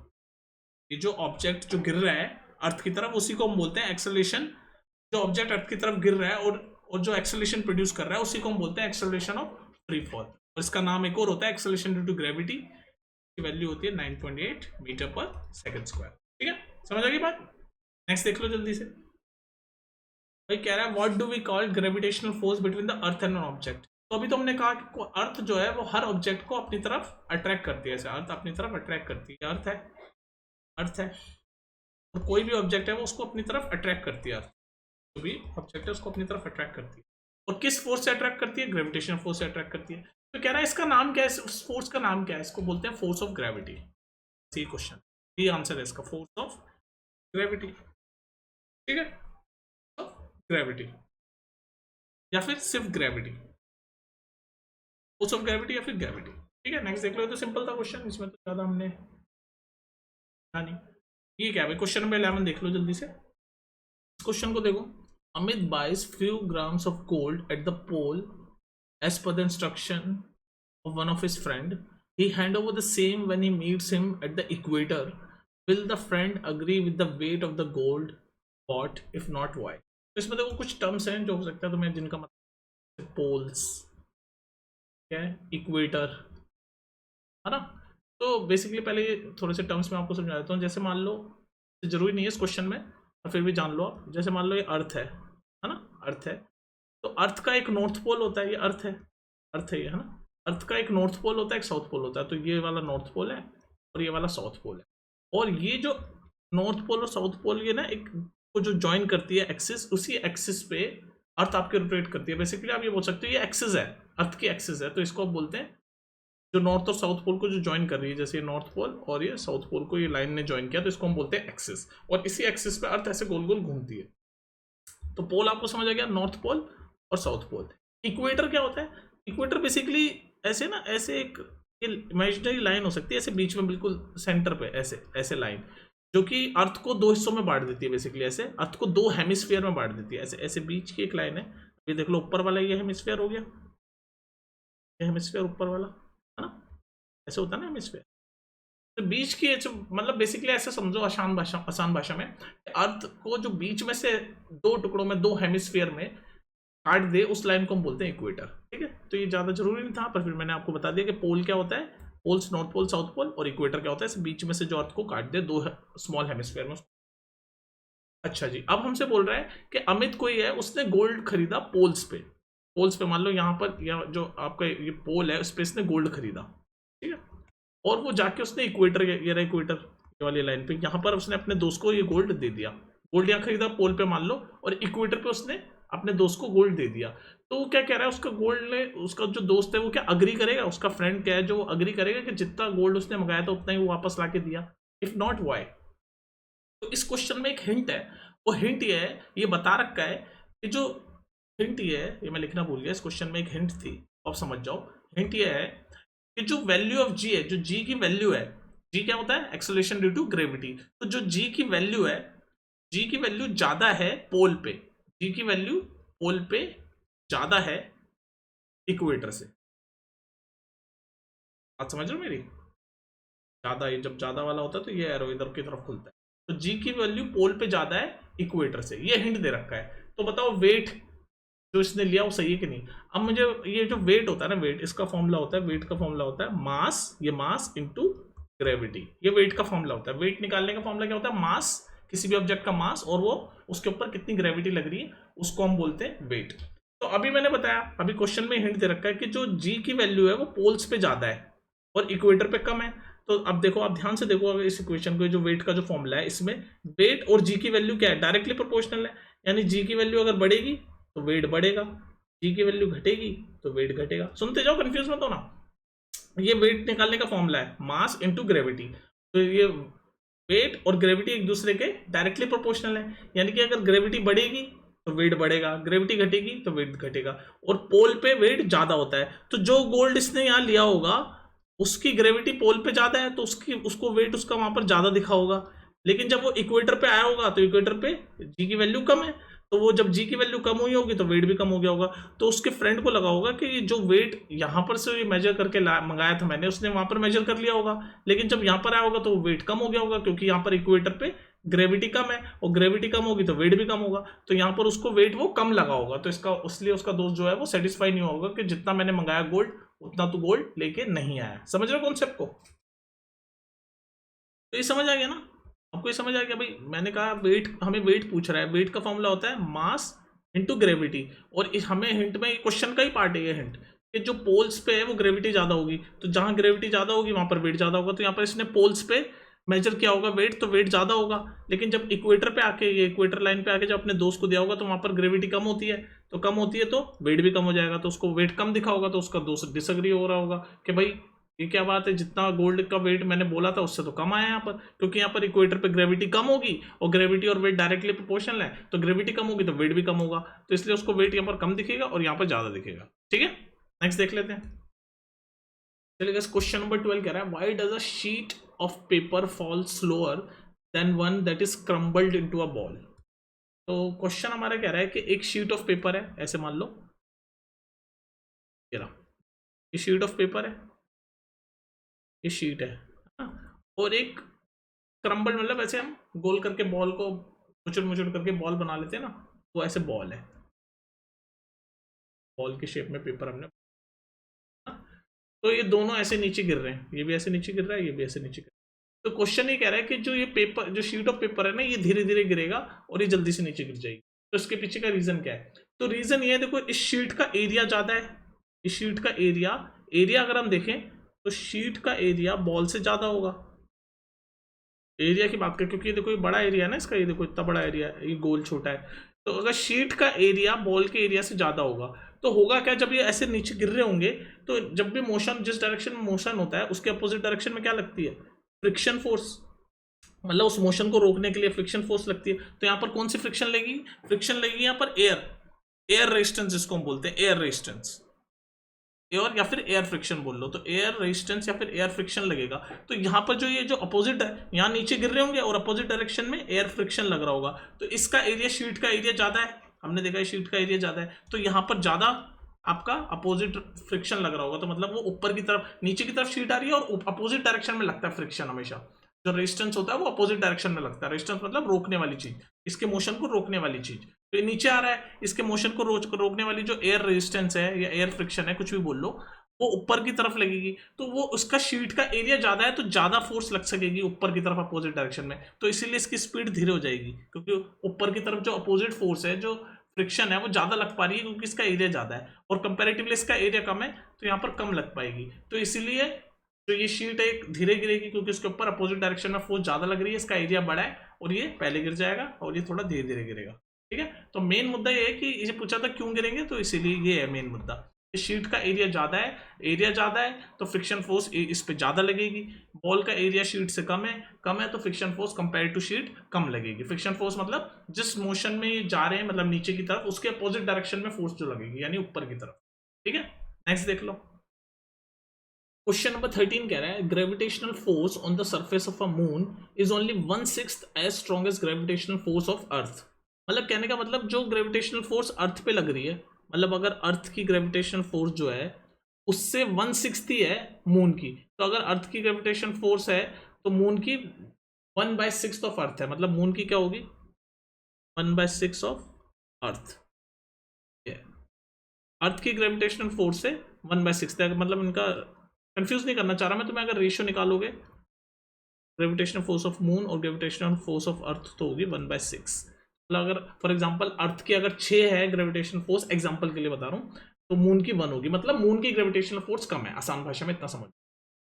ये जो ऑब्जेक्ट जो गिर रहा है अर्थ की तरफ उसी को हम बोलते हैं एक्सेलरेशन। जो ऑब्जेक्ट अर्थ की तरफ गिर रहा है और जो एक्सेलरेशन प्रोड्यूस कर रहा है उसी को हम बोलते हैं एक्सेलरेशन ऑफ फ्री फॉल। और इसका नाम एक और होता है एक्सेलरेशन ड्यू टू ग्रेविटी, की वैल्यू होती है 9.8 मीटर पर सेकंड स्क्वायर। ठीक है, समझ आ गई बात? नेक्स्ट देख लो जल्दी से। भाई कह रहा है what do we call gravitational force between the earth and an object. तो अभी तो हमने कहा कि अर्थ जो है वो हर ऑब्जेक्ट को अपनी तरफ अट्रैक्ट करती है, ऐसे अर्थ अपनी तरफ अट्रैक्ट करती है, अर्थ है, अर्थ है, और कोई भी ऑब्जेक्ट है वो उसको अपनी तरफ अट्रैक्ट करती है, अर्थ जो भी ऑब्जेक्ट है उसको अपनी तरफ अट्रैक्ट करती है। और किस फोर्स से अट्रैक्ट करती है? ग्रेविटेशनल फोर्स से अट्रैक्ट करती है। तो कह रहा है इसका नाम क्या है, उस फोर्स का नाम क्या है? इसको बोलते हैं force of gravity. C question, ये आंसर है इसका, फोर्स ऑफ ग्रेविटी। ठीक है, ग्रेविटी या फिर सिर्फ ग्रेविटी, फोर्स ऑफ ग्रेविटी या फिर ग्रेविटी। ठीक है, नेक्स्ट देख लो। तो सिंपल था क्वेश्चन, इसमें तो ज्यादा हमने नहीं। ये क्या है भाई, क्वेश्चन नंबर 11 देख लो जल्दी से। इस क्वेश्चन को देखो। Amit buys few grams of gold at the pole as per the instruction of one of his friend. He hand over the same when he meets him at the equator. Will the friend agree with the weight of the gold bought? If not, why? तो इसमें देखो कुछ terms हैं जो हो सकता है तुम्हें, जिनका मतलब पोल्स क्या है, इक्वेटर है ना। तो बेसिकली पहले थोड़े से टर्म्स में आपको समझा देता हूँ। जैसे मान लो, जरूरी नहीं है इस क्वेश्चन में और फिर भी जान लो आप। जैसे मान लो ये अर्थ है ना, अर्थ है। तो अर्थ का एक नॉर्थ पोल होता है, ये अर्थ है, अर्थ है ये, है ना। अर्थ का एक नॉर्थ पोल होता है, एक साउथ पोल होता है। तो ये वाला नॉर्थ पोल है और ये वाला साउथ पोल है। और ये जो नॉर्थ पोल और साउथ पोल ये ना एक को जो ज्वाइन करती है एक्सिस, उसी एक्सिस पे अर्थ आपके रोटेट करती है। बेसिकली आप ये बोल सकते हो ये एक्सिस है, अर्थ की एक्सिस है। तो इसको आप बोलते हैं जो नॉर्थ और साउथ पोल को जो ज्वाइन कर रही है, जैसे ये नॉर्थ पोल और ये साउथ पोल को ये लाइन ने ज्वाइन किया, तो इसको हम बोलते हैं एक्सिस। और इसी एक्सिस पे अर्थ ऐसे गोल गोल घूमती है। तो पोल आपको समझ आ गया, नॉर्थ पोल और साउथ पोल। इक्वेटर क्या होता है? इक्वेटर बेसिकली ऐसे ना, ऐसे एक इमेजिनरी लाइन हो सकती है, ऐसे बीच में बिल्कुल सेंटर पे ऐसे ऐसे लाइन। जो कि अर्थ को दो हिस्सों में बांट देती है बेसिकली, ऐसे अर्थ को दो हेमिस्फीयर में बांट देती है, ऐसे ऐसे बीच की एक लाइन है, ये देख लो ऊपर वाला ये हेमिस्फीयर हो गया, ये हेमिस्फीयर ऊपर वाला है ना, ऐसे होता है ना हेमिस्फीयर। तो बीच की मतलब बेसिकली ऐसे समझो आसान भाषा में, अर्थ को जो बीच में से दो टुकड़ों में, दो हेमिस्फीयर में काट दे, उस लाइन को हम बोलते हैं इक्वेटर। ठीक है, तो ये ज्यादा जरूरी नहीं था, पर फिर मैंने आपको बता दिया कि पोल क्या होता है, poles north pole south pole, और इक्वेटर क्या होता है बीच में से जो अर्थ को काट दे दो स्मॉल हेमिस्फीयर में। अच्छा जी, अब हमसे बोल रहा है कि अमित कोई है, उसने गोल्ड खरीदा पोल्स पे, पोल्स पे मान लो यहाँ पर या जो आपका ये पोल है उस पर इसने गोल्ड खरीदा, ठीक है, और वो जाके उसने इक्वेटर, ये रहा इक्वेटर वाली लाइन पे, यहाँ पर उसने अपने दोस्त को ये गोल्ड दे दिया, गोल्ड यहाँ खरीदा पोल पे मान लो, और इक्वेटर पे उसने अपने दोस्त को गोल्ड दे दिया। तो वो क्या कह रहा है, उसका गोल्ड ने, उसका जो दोस्त है वो क्या अग्री करेगा, उसका फ्रेंड क्या है जो अग्री करेगा कि जितना गोल्ड उसने मंगाया था उतना ही वो वापस ला के दिया? If not why? तो इस क्वेश्चन में एक हिंट है, वो हिंट ये है, ये बता रखा है कि जो हिंट ये है, ये मैं लिखना भूल गया, इस क्वेश्चन में एक हिंट थी, अब समझ जाओ। हिंट ये है कि जो वैल्यू ऑफ जी है, जो जी की वैल्यू है, जी क्या होता है, एक्सेलरेशन ड्यू टू ग्रेविटी, तो जो जी की वैल्यू है, जी की वैल्यू ज्यादा है पोल पे, जी की वैल्यू पोल पे ज्यादा है इक्वेटर से। बात समझ रहे हो मेरी? ज्यादा, ये जब ज्यादा वाला होता है तो ये एरो इधर की तरफ खुलता है, तो जी की वैल्यू पोल पे ज्यादा है इक्वेटर से, ये हिंट दे रखा है। तो बताओ वेट जो इसने लिया वो सही है कि नहीं? अब मुझे ये जो वेट होता है ना, वेट, इसका फॉर्मूला होता है, वेट का फॉर्मूला होता है मास, ये मास इनटू ग्रेविटी, ये वेट का फॉर्मूला होता है। वेट निकालने का फॉर्मूला क्या होता है, मास, किसी भी ऑब्जेक्ट का मास, और वो उसके ऊपर कितनी ग्रेविटी लग रही है, उसको हम बोलते हैं वेट। तो अभी मैंने बताया, अभी क्वेश्चन में हिंट दे रखा है कि जो जी की वैल्यू है वो पोल्स पे ज्यादा है और इक्वेटर पे कम है। तो अब देखो, आप ध्यान से देखो, अगर इस इक्वेशन को, जो वेट का जो फॉर्मूला है, इसमें वेट और जी की वैल्यू क्या है, डायरेक्टली प्रोपोर्शनल है, यानी जी की वैल्यू अगर बढ़ेगी तो वेट बढ़ेगा, जी की वैल्यू घटेगी तो वेट घटेगा। सुनते जाओ, कंफ्यूज मत होना। ये वेट निकालने का फॉर्मूला है मास इनटू ग्रेविटी, तो ये वेट और ग्रेविटी एक दूसरे के डायरेक्टली प्रोपोर्शनल है, यानी कि अगर ग्रेविटी बढ़ेगी तो वेट बढ़ेगा, ग्रेविटी घटेगी तो वेट घटेगा, और पोल पे वेट ज्यादा होता है। तो जो गोल्ड इसने यहाँ लिया होगा उसकी ग्रेविटी पोल पे ज्यादा है, तो उसको वेट उसका वहां पर ज्यादा दिखा होगा। लेकिन जब वो इक्वेटर पे आया होगा तो इक्वेटर पे जी की वैल्यू कम है, तो वो जब जी की वैल्यू कम हुई होगी तो वेट भी कम हो गया होगा। तो उसके फ्रेंड को लगा होगा कि जो वेट यहाँ पर से मेजर करके मंगाया था मैंने, उसने वहां पर मेजर कर लिया होगा, लेकिन जब यहाँ पर आया होगा तो वेट कम हो गया होगा, क्योंकि यहाँ पर इक्वेटर पे ग्रेविटी कम है, और ग्रेविटी कम होगी तो वेट भी कम होगा, तो यहाँ पर उसको वेट वो कम लगा होगा। तो इसका, इसलिए उसका दोस्त जो है वो सेटिस्फाई नहीं होगा कि जितना मैंने मंगाया गोल्ड उतना तो गोल्ड लेके नहीं आया। समझ रहे हो कॉन्सेप्ट को? तो ये समझ आ गया ना आपको? ये समझ आ गया भाई, मैंने कहा वेट, हमें वेट पूछ रहा है, वेट का फॉर्मूला होता है मास इनटू ग्रेविटी, और हमें हिंट में क्वेश्चन का ही पार्ट है ये हिंट, कि जो पोल्स पे है वो ग्रेविटी ज्यादा होगी, तो जहां ग्रेविटी ज्यादा होगी वहां पर वेट ज्यादा होगा, तो यहाँ पर इसने पोल्स पे मेजर किया होगा वेट, तो वेट ज्यादा होगा। लेकिन जब इक्वेटर पे आके, ये इक्वेटर लाइन पे आके जब अपने दोस्त को दिया होगा तो वहां पर ग्रेविटी कम होती है, तो कम होती है तो वेट भी कम हो जाएगा, तो उसको वेट कम दिखा होगा, तो उसका दोस्त डिसएग्री हो रहा होगा कि भाई ये क्या बात है, जितना गोल्ड का वेट मैंने बोला था उससे तो कम आया यहाँ पर, क्योंकि यहाँ पर इक्वेटर पे ग्रेविटी कम होगी, और ग्रेविटी और वेट डायरेक्टली प्रोपोर्शनल है, तो ग्रेविटी कम होगी तो वेट भी कम होगा, तो इसलिए उसको वेट यहाँ पर कम दिखेगा और यहाँ पर ज्यादा दिखेगा। ठीक है, नेक्स्ट देख लेते हैं। चलिए, क्वेश्चन नंबर 12 कह रहा है, why does a sheet of paper fall slower then one that is crumbled into a ball? तो क्वेश्चन हमारा कह रहा है कि एक शीट ऑफ पेपर है, ऐसे मान लो ये शीट ऑफ पेपर है, ये शीट है ना? और एक क्रम्बल, मतलब ऐसे हम गोल करके बॉल को मुचड़ मुचड़ करके बॉल बना लेते हैं ना, वो ऐसे बॉल है, बॉल की शेप में पेपर हमने, तो ये दोनों ऐसे नीचे गिर रहे हैं, ये भी ऐसे नीचे गिर रहा है, ये भी ऐसे नीचे गिर रहा है। तो क्वेश्चन ये कह रहा है कि जो ये पेपर, जो शीट ऑफ पेपर है ना, ये धीरे धीरे गिरेगा और ये जल्दी से नीचे गिर जाएगी। तो इसके पीछे का रीजन क्या है? तो रीजन ये है, देखो इस शीट का एरिया ज्यादा है, इस शीट का एरिया, एरिया अगर हम देखें तो शीट का एरिया बॉल से ज्यादा होगा। एरिया की बात करें, क्योंकि देखो ये बड़ा एरिया है ना इसका, ये देखो इतना बड़ा एरिया है, ये गोल छोटा है, तो अगर शीट का एरिया बॉल के एरिया से ज्यादा होगा तो होगा क्या, जब ये ऐसे नीचे गिर रहे होंगे तो जब भी मोशन, जिस डायरेक्शन में मोशन होता है उसके अपोजिट डायरेक्शन में क्या लगती है, फ्रिक्शन फोर्स, मतलब उस मोशन को रोकने के लिए फ्रिक्शन फोर्स लगती है। तो यहाँ पर कौन सी फ्रिक्शन लगेगी? फ्रिक्शन लगेगी यहाँ पर एयर, एयर रेजिस्टेंस जिसको हम बोलते हैं, एयर रेजिस्टेंस। और या फिर एयर फ्रिक्शन बोल लो, तो एयर रेजिस्टेंस या फिर एयर फ्रिक्शन लगेगा। तो यहाँ पर जो ये जो अपोजिट है, यहाँ नीचे गिर रहे होंगे और अपोजिट डायरेक्शन में एयर फ्रिक्शन लग रहा होगा, तो इसका एरिया, शीट का एरिया ज़्यादा है, हमने देखा है शीट का एरिया ज़्यादा है, तो यहाँ पर ज़्यादा आपका अपोजिट फ्रिक्शन लग रहा होगा, तो मतलब वो ऊपर की तरफ, नीचे की तरफ शीट आ रही है और अपोजिट डायरेक्शन में लगता है फ्रिक्शन हमेशा। जो रेजिस्टेंस होता है वो अपोजिट डायरेक्शन में लगता है, रेजिस्टेंस मतलब रोकने वाली चीज, इसके मोशन को रोकने वाली चीज। तो ये नीचे आ रहा है, इसके मोशन को रोकने वाली जो एयर रेजिस्टेंस है या एयर फ्रिक्शन है, कुछ भी बोल लो, वो ऊपर की तरफ लगेगी, तो वो उसका शीट का एरिया ज्यादा है, तो ज्यादा फोर्स लग सकेगी ऊपर की तरफ अपोजिट डायरेक्शन में, तो इसीलिए इसकी स्पीड धीरे हो जाएगी, क्योंकि ऊपर की तरफ जो अपोजिट फोर्स है, जो फ्रिक्शन है, वो ज्यादा लग पा रही है, क्योंकि इसका एरिया ज्यादा है और कंपेरेटिवली इसका एरिया कम है, तो यहाँ पर कम लग पाएगी। तो इसीलिए जो ये शीट है एक धीरे गिरेगी, क्योंकि उसके ऊपर अपोजिट डायरेक्शन में फोर्स ज्यादा लग रही है, इसका एरिया बड़ा है, और ये पहले गिर जाएगा और ये थोड़ा धीरे धीरे गिरेगा। ठीक है, तो मेन मुद्दा ये है कि इसे पूछा था क्यों गिरेंगे, तो इसीलिए ये है मेन मुद्दा, शीट का एरिया ज्यादा है, तो फ्रिक्शन फोर्स इस पे ज्यादा लगेगी। बॉल का एरिया शीट से कम है, तो friction force compare to sheet कम लगेगी। फ्रिक्शन फोर्स मतलब जिस मोशन में ये जा रहे हैं, मतलब नीचे की तरफ, उसके अपोजिट डायरेक्शन में फोर्स जो लगेगी, यानी ऊपर की तरफ। ठीक है, नेक्स्ट देख लो। क्वेश्चन नंबर 13 कह रहा है gravitational force on the surface of a moon is only 1/6 as strong as gravitational force of earth. मतलब कहने का मतलब जो ग्रेविटेशनल फोर्स अर्थ पे लग रही है, मतलब अगर अर्थ की ग्रेविटेशनल फोर्स जो है उससे 1/6 ही है मून की, तो अगर अर्थ की ग्रेविटेशनल फोर्स है तो मून की 1/6 ऑफ अर्थ है, मतलब मून की क्या होगी 1/6 ऑफ अर्थ। अर्थ की ग्रेविटेशनल फोर्स से 1/6 है, मतलब इनका कंफ्यूज नहीं करना चाह रहा मैं तुम्हें। अगर रेशियो निकालोगे ग्रेविटेशनल फोर्स ऑफ मून और ग्रेविटेशनल फोर्स ऑफ अर्थ तो होगी 1/6। मतलब अगर फॉर एग्जांपल अर्थ की अगर 6 है ग्रेविटेशनल फोर्स, एग्जांपल के लिए बता रहा हूँ, तो मून की 1 होगी, मतलब मून की ग्रेविटेशनल फोर्स कम है, आसान भाषा में इतना समझ।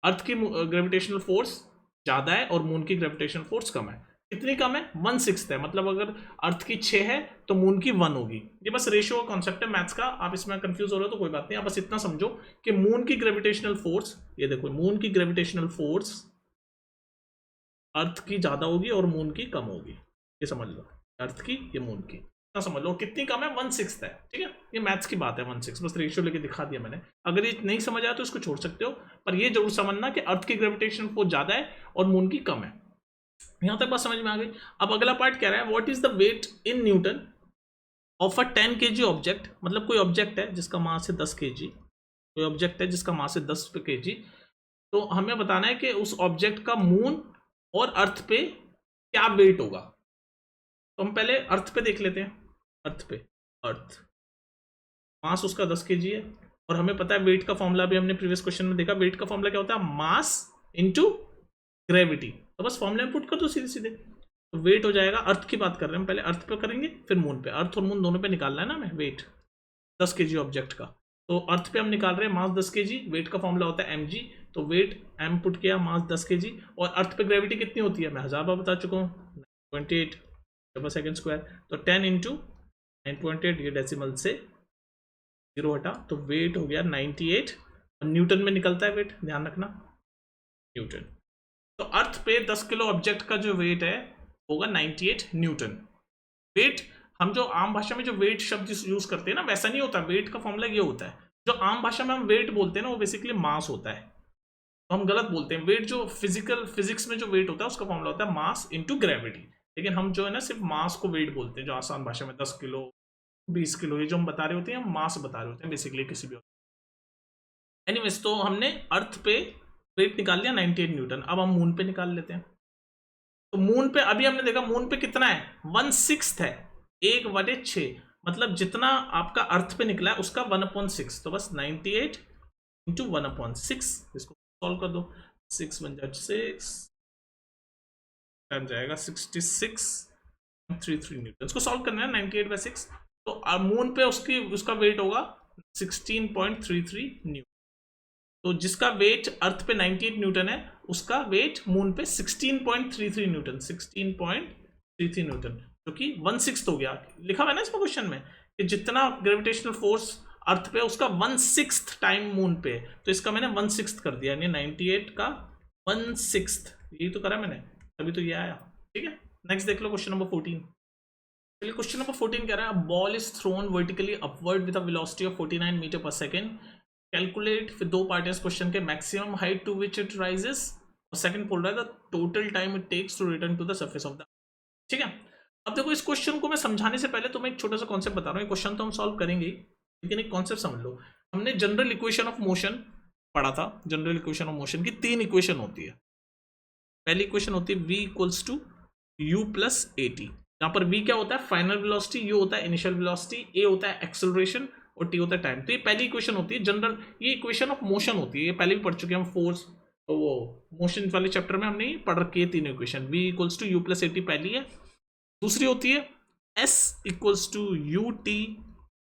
अर्थ की ग्रेविटेशनल फोर्स ज्यादा है और मून की ग्रेविटेशनल फोर्स कम है। कितनी कम है 1/6 है, मतलब अगर अर्थ की 6 है तो मून की 1 होगी। ये बस रेशियो का कॉन्सेप्ट है मैथ्स का, आप इसमें कंफ्यूज हो रहे हो तो कोई बात नहीं, आप बस इतना समझो कि मून की ग्रेविटेशनल फोर्स, ये देखो मून की ग्रेविटेशनल फोर्स अर्थ की ज्यादा होगी और मून की कम होगी, ये समझ लो, अर्थ की ये मून की, इतना समझ लो। कितनी कम है 1/6 है। ठीक है, ये मैथ्स की बात है 1/6, बस रेशियो लेके दिखा दिया मैंने। अगर ये नहीं समझ आया तो इसको छोड़ सकते हो, पर ये जरूर समझना कि अर्थ की ग्रेविटेशनल फोर्स ज्यादा है और मून की कम है। यहां तक बात समझ में आ गई। अब अगला पार्ट कह रहा है what is the weight in newton of a 10 kg object. मतलब कोई ऑब्जेक्ट है जिसका मास है 10 kg, कोई ऑब्जेक्ट है जिसका मास है 10 kg, तो हमें बताना है कि उस ऑब्जेक्ट का मून और अर्थ पे क्या वेट होगा। तो हम पहले अर्थ पे देख लेते हैं। अर्थ पे, अर्थ मास उसका 10 kg है और हमें पता है वेट का फॉर्मूला भी हमने प्रीवियस क्वेश्चन में देखा, वेट का फॉर्मूला क्या होता है मास इनटू ग्रेविटी। तो बस फॉर्मूला में पुट कर दो सीधे सीधे, तो वेट हो जाएगा। अर्थ की बात कर रहे हैं हम, पहले अर्थ पे करेंगे फिर मून पे। अर्थ और मून दोनों पे निकालना है ना हमें वेट 10 kg ऑब्जेक्ट का। तो अर्थ पे हम निकाल रहे हैं मास 10 kg, वेट का फॉर्मूला होता है mg, तो वेट m पुट किया, मास 10 kg। और अर्थ पे ग्रेविटी कितनी होती है मैं 1000 बार बता चुका हूँ, 9.8 सेकेंड स्क्वायर, तो 10 इंटू 9.8, ये डेसिमल से 0 हटा, तो वेट हो गया 98। न्यूटन में निकलता है वेट, ध्यान रखना न्यूटन। तो अर्थ पे 10 किलो ऑब्जेक्ट का जो वेट है होगा 98 न्यूटन। वेट हम जो आम भाषा में जो वेट शब्द यूज करते हैं ना, वैसा नहीं होता। वेट का फॉर्मूला ये होता है, जो आम भाषा में हम वेट बोलते हैं ना, वो बेसिकली मास होता है, तो हम गलत बोलते हैं। वेट जो फिजिक्स में जो वेट होता है उसका फॉर्मूला होता है मास इनटू ग्रेविटी, लेकिन हम जो है ना सिर्फ मास को वेट बोलते हैं, जो आसान भाषा में 10 किलो 20 किलो ये जो हम बता रहे होते हैं, हम मास बता रहे होते हैं बेसिकली किसी भी। एनीवेज, तो हमने अर्थ पे वेट निकाल लिया 98 न्यूटन। अब हम मून पे निकाल लेते हैं। तो मून पे अभी हमने देखा मून पे कितना है 1/6 है, 1/6, मतलब जितना आपका अर्थ पे निकला है उसका 1/6, तो बस 98 इंटू 1/6, इसको सॉल्व कर दो, 6 बन जाए 6 बन जाएगा 66.33 न्यूटन। इसको सॉल्व करना है 98/6, तो मून पे उसका वेट होगा 16.33 न्यूटन। तो जिसका वेट अर्थ पे 98 न्यूटन है, उसका वेट मून पे 16.33 न्यूटन, 16.33 न्यूटन, जो कि 1/6 हो गया। लिखा हुआ है ना इसमें क्वेश्चन में कि जितना ग्रेविटेशनल फोर्स अर्थ पे उसका 1/6 टाइम मून पे, तो इसका मैंने 1/6 कर दिया, यानी 98 का 1/6, यही तो करा मैंने, तभी तो ये आया। ठीक है, नेक्स्ट देख लो क्वेश्चन नंबर 14। चलिए क्वेश्चन नंबर 14 कह रहा है ball is thrown vertically upward with a velocity of 49 metre पर सेकेंड कैलकुलेट, फिर दो पार्ट है इस क्वेश्चन के, maximum height to which it rises, और सेकंड बोल रहा है the total time it takes to return to the surface of the, ठीक है। अब देखो इस क्वेश्चन को मैं समझाने से पहले तो मैं एक छोटा सा कॉन्सेप्ट बता रहा हूँ, क्वेश्चन तो हम सॉल्व करेंगे लेकिन एक कॉन्सेप्ट समझ लो। हमने जनरल इक्वेशन ऑफ मोशन पढ़ा था, जनरल इक्वेशन ऑफ मोशन की 3 इक्वेशन होती है। पहली इक्वेशन होती है v equals to u plus a t, यहाँ पर v क्या होता है फाइनल वेलोसिटी, u होता है इनिशियल वेलोसिटी, a होता है एक्सेलरेशन और t होता है टाइम। तो ये पहली इक्वेशन होती है जनरल, ये इक्वेशन ऑफ मोशन होती है, ये पहले भी पढ़ चुके हैं हम, फोर्स वो मोशन वाले चैप्टर में हमने पढ़ रखी है तीनों equation. v equals to u plus a t पहली है। दूसरी होती है s equals to u t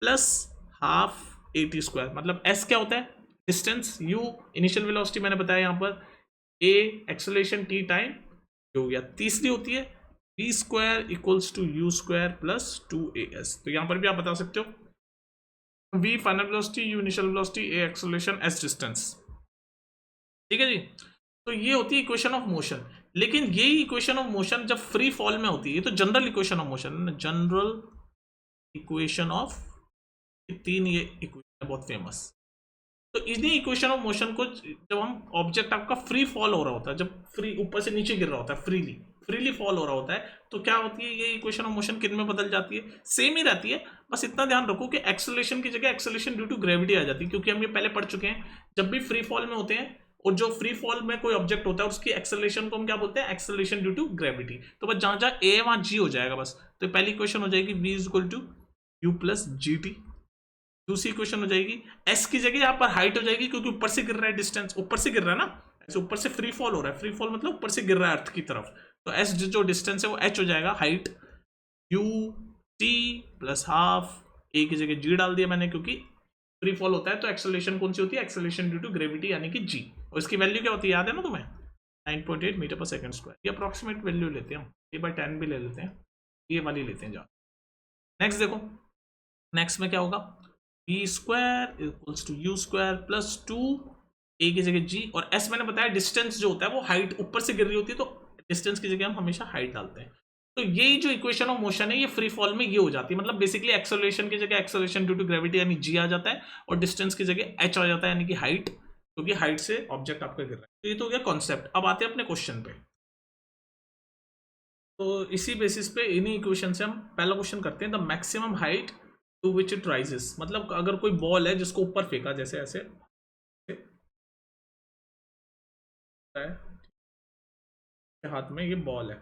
plus half a t square, मतलब s क्या होता है डिस्टेंस, u इनिशियल वेलोसिटी मैंने बताया यहाँ पर, a एक्सेलरेशन t टाइम हो गया। तीसरी होती है v square equals to u square plus 2as, तो यहाँ पर भी आप बता सकते हो v final velocity, u initial velocity, a acceleration, s distance, ठीक है जी। तो ये होती है इक्वेशन ऑफ मोशन। लेकिन यही इक्वेशन ऑफ मोशन जब फ्री फॉल में होती है, ये तो general equation of motion, general equation of, 3 ये इक्वेशन बहुत फेमस। तो इन्हीं इक्वेशन ऑफ मोशन को जब हम ऑब्जेक्ट आपका फ्री फॉल हो रहा होता है, जब फ्री ऊपर से नीचे गिर रहा होता है, फ्रीली फॉल हो रहा होता है, तो क्या होती है ये इक्वेशन ऑफ मोशन किन में बदल जाती है, सेम ही रहती है, बस इतना ध्यान रखो कि एक्सेलरेशन की जगह एक्सेलरेशन ड्यू टू ग्रेविटी आ जाती है, क्योंकि हम ये पहले पढ़ चुके हैं, जब भी फ्री फॉल में होते हैं और जो फ्री फॉल में कोई ऑब्जेक्ट होता है उसकी एक्सेलरेशन को हम क्या बोलते हैं, एक्सेलरेशन ड्यू टू ग्रेविटी। तो बस जहां जहां ए वहां जी हो जाएगा बस। तो पहली इक्वेशन हो जाएगी v is equal to u plus g t. दूसरी इक्वेशन हो जाएगी s की जगह यहाँ पर हाइट हो जाएगी, क्योंकि ऊपर से गिर रहा है, डिस्टेंस ऊपर से गिर रहा है ना, ऐसे ऊपर से फ्री फॉल हो रहा है, फ्री फॉल मतलब ऊपर से गिर रहा है अर्थ की तरफ, तो s जो डिस्टेंस है वो h हो जाएगा, height u t plus half, a की जगह g डाल दिया मैंने, क्योंकि फ्री फॉल होता है तो एक्सेलरेशन कौन सी होती है, एक्सेलरेशन ड्यू टू ग्रेविटी यानी कि g, और इसकी वैल्यू क्या होती है याद है ना तुम्हें, 9.8 मीटर पर सेकंड स्क्वायर। ये अप्रॉक्सीमेट वैल्यू लेते हैं हम, a/10 भी ले लेते हैं, ये वाली लेते हैं। नेक्स्ट देखो, नेक्स्ट में क्या होगा, v square equals to u square plus 2 a की जगह g, और s मैंने बताया डिस्टेंस जो होता है वो हाइट ऊपर से गिर रही होती है, तो डिस्टेंस की जगह हम हमेशा हाइट डालते हैं। तो यही जो इक्वेशन ऑफ मोशन है ये फ्री फॉल में ये हो जाती है, मतलब बेसिकली एक्सेलरेशन की जगह एक्सेलरेशन ड्यू टू ग्रेविटी यानी g आ जाता है, और डिस्टेंस की जगह h आ जाता है यानी कि हाइट, क्योंकि हाइट से ऑब्जेक्ट आपका गिर रहा है। तो ये तो हो गया कॉन्सेप्ट। अब आते हैं अपने क्वेश्चन पे, तो इसी बेसिस पे इन्हीं इक्वेशन से हम पहला क्वेश्चन करते हैं, the maximum height to which it rises, मतलब अगर कोई बॉल है जिसको ऊपर फेंका, जैसे ऐसे हाथ में ये बॉल है,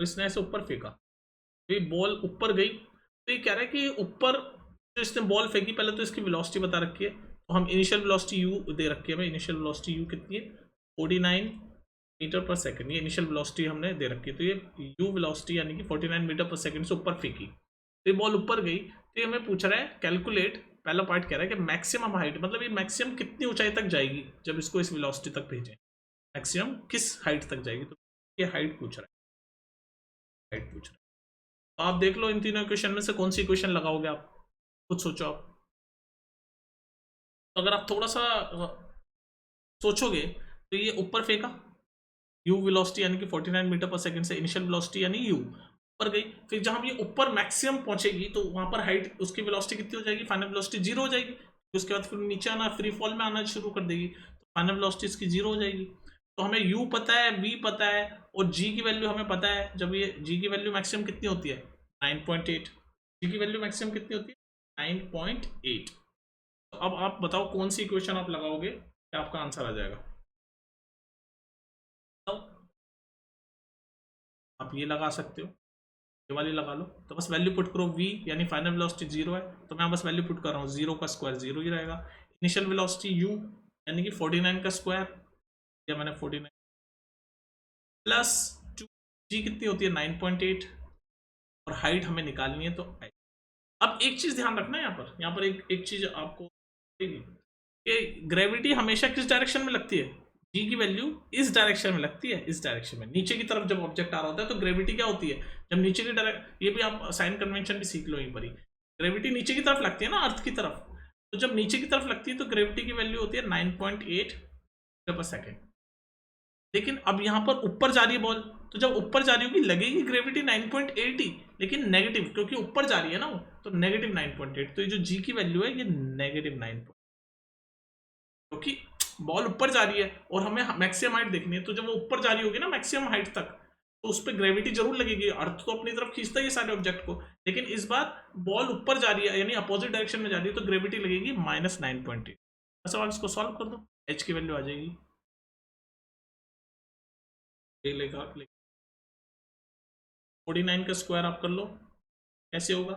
तो इसने ऐसे ऊपर फेंका, तो ये बॉल ऊपर गई, तो ये कह रहा है कि ऊपर जो इसने बॉल फेंकी, पहले तो इसकी वेलोसिटी बता रखी है, तो हम इनिशियल वेलोसिटी u दे रखी है भाई, इनिशियल वेलोसिटी u कितनी है 49 मीटर पर सेकंड, ये इनिशियल वेलोसिटी हमने दे रखी है, तो ये u वेलोसिटी यानी कि 49 मीटर पर सेकंड से ऊपर फेंकी, तो ये बॉल ऊपर गई। तो ये हमें पूछ रहा है कैलकुलेट, पहला पार्ट कह रहा है कि मैक्सिमम हाइट, मतलब ये मैक्सिमम कितनी ऊंचाई तक जाएगी जब इसको इस वेलोसिटी तक भेजें, मैक्सिमम किस हाइट तक जाएगी, तो ये हाइट पूछ रहा है, हाइट पूछ रहा है। तो आप देख लो इन तीनों इक्वेशन में से कौन सी इक्वेशन लगाओगे आप, खुद सोचो आप। तो अगर आप थोड़ा सा सोचोगे तो ये ऊपर फेंका, u वेलोसिटी यानी कि 49 मीटर पर सेकंड से इनिशियल वेलोसिटी यानी u ऊपर गई, फिर जहां ये ऊपर मैक्सिमम पहुंचेगी तो वहां पर हाइट उसकी वेलोसिटी कितनी हो जाएगी, फाइनल वेलोसिटी 0 हो जाएगी, उसके बाद फिर नीचे आना फ्री फॉल में आना शुरू कर देगी, तो फाइनल वेलोसिटी इसकी 0 हो जाएगी। तो हमें u पता है, v पता है और g की वैल्यू हमें पता है, जब ये g की वैल्यू मैक्सिमम कितनी होती है 9.8, g की वैल्यू मैक्सिमम कितनी होती है 9.8। तो अब आप बताओ कौन सी इक्वेशन आप लगाओगे, क्या आपका आंसर आ जाएगा, आप ये लगा सकते हो, ये वाली लगा लो, तो बस वैल्यू पुट करो, v यानी फाइनल वेलोसिटी 0 है, तो मैं बस वैल्यू पुट कर रहा हूँ, 0 का स्क्वायर 0 ही रहेगा, इनिशियल वेलोसिटी u यानी कि 49 का स्क्वायर, या मैंने 49 प्लस 2, g कितनी होती है 9.8, और हाइट हमें निकालनी है, तो अब एक चीज ध्यान रखना है यहाँ पर एक चीज आपको कि ग्रेविटी हमेशा किस डायरेक्शन में लगती है, g की वैल्यू इस डायरेक्शन में लगती है, इस डायरेक्शन में नीचे की तरफ जब ऑब्जेक्ट आ रहा होता है तो ग्रेविटी क्या होती है, जब नीचे की डायरेक्शन, ये भी आप साइन कन्वेंशन भी सीख लो यहीं पर ही, ग्रेविटी नीचे की तरफ लगती है ना अर्थ की तरफ, तो जब नीचे की तरफ लगती है तो ग्रेविटी की वैल्यू होती है 9.8 मीटर पर सेकेंड। लेकिन अब यहाँ पर ऊपर जा रही है बॉल, तो जब ऊपर जा रही होगी लगेगी ग्रेविटी 9.8 ही, लेकिन नेगेटिव, क्योंकि ऊपर जा रही है ना वो, तो नेगेटिव 9.8। तो ये जो जी की वैल्यू है ये नेगेटिव 9, क्योंकि बॉल ऊपर जा रही है और हमें मैक्सिमम हाइट देखनी है। तो जब वो ऊपर जा रही होगी ना मैक्सिमम हाइट तक, तो उस पर ग्रेविटी जरूर लगेगी। अर्थ तो अपनी तरफ खींचता ही है सारे ऑब्जेक्ट को, लेकिन इस बार बॉल ऊपर जा रही है यानी अपोजिट डायरेक्शन में जा रही है, तो ग्रेविटी लगेगी -9.8। सवाल इसको सॉल्व कर दो, एच की वैल्यू आ जाएगी, ये लेगा 49 का स्क्वायर आप कर लो, कैसे होगा,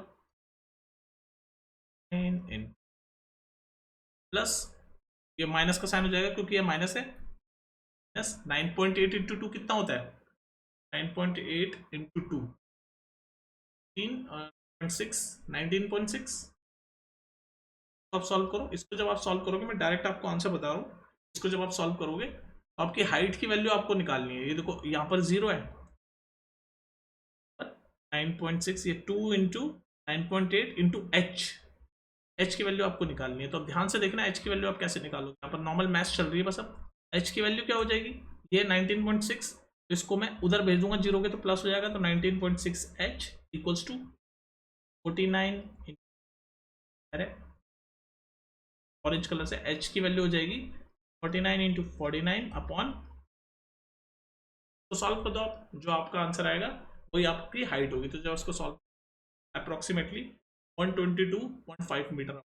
प्लस ये माइनस का साइन हो जाएगा क्योंकि ये माइनस है, प्लस 9.8 इंटू 2 कितना होता है, 9.8 इंटू 2 19.6, 19.6। आप सॉल्व करो इसको, जब आप सॉल्व करोगे, मैं डायरेक्ट आपको आंसर बता रहा हूँ, इसको जब आप सॉल्व करोगे तो आपकी हाइट की वैल्यू आपको निकालनी है। ये देखो यहाँ पर 0 है, 9.6, ये 2 इंटू 9.8 इंटू एच की वैल्यू आपको निकालनी है। तो अब ध्यान से देखना एच की वैल्यू आप कैसे निकालोगे, यहाँ पर नॉर्मल मैथ्स चल रही है बस। अब एच की वैल्यू क्या हो जाएगी, ये 19.6, तो इसको मैं उधर भेज दूंगा 0 के, तो प्लस हो जाएगा, तो 19.6 एच इक्वल्स टू 49, अरे ऑरेंज कलर से एच की वैल्यू हो जाएगी 49 इंटू 49 अपॉन, तो सॉल्व कर दो आप, जो आपका आंसर आएगा वही आपकी हाइट होगी। तो जब उसको सॉल्व अप्रोक्सीमेटली 122.5 मीटर,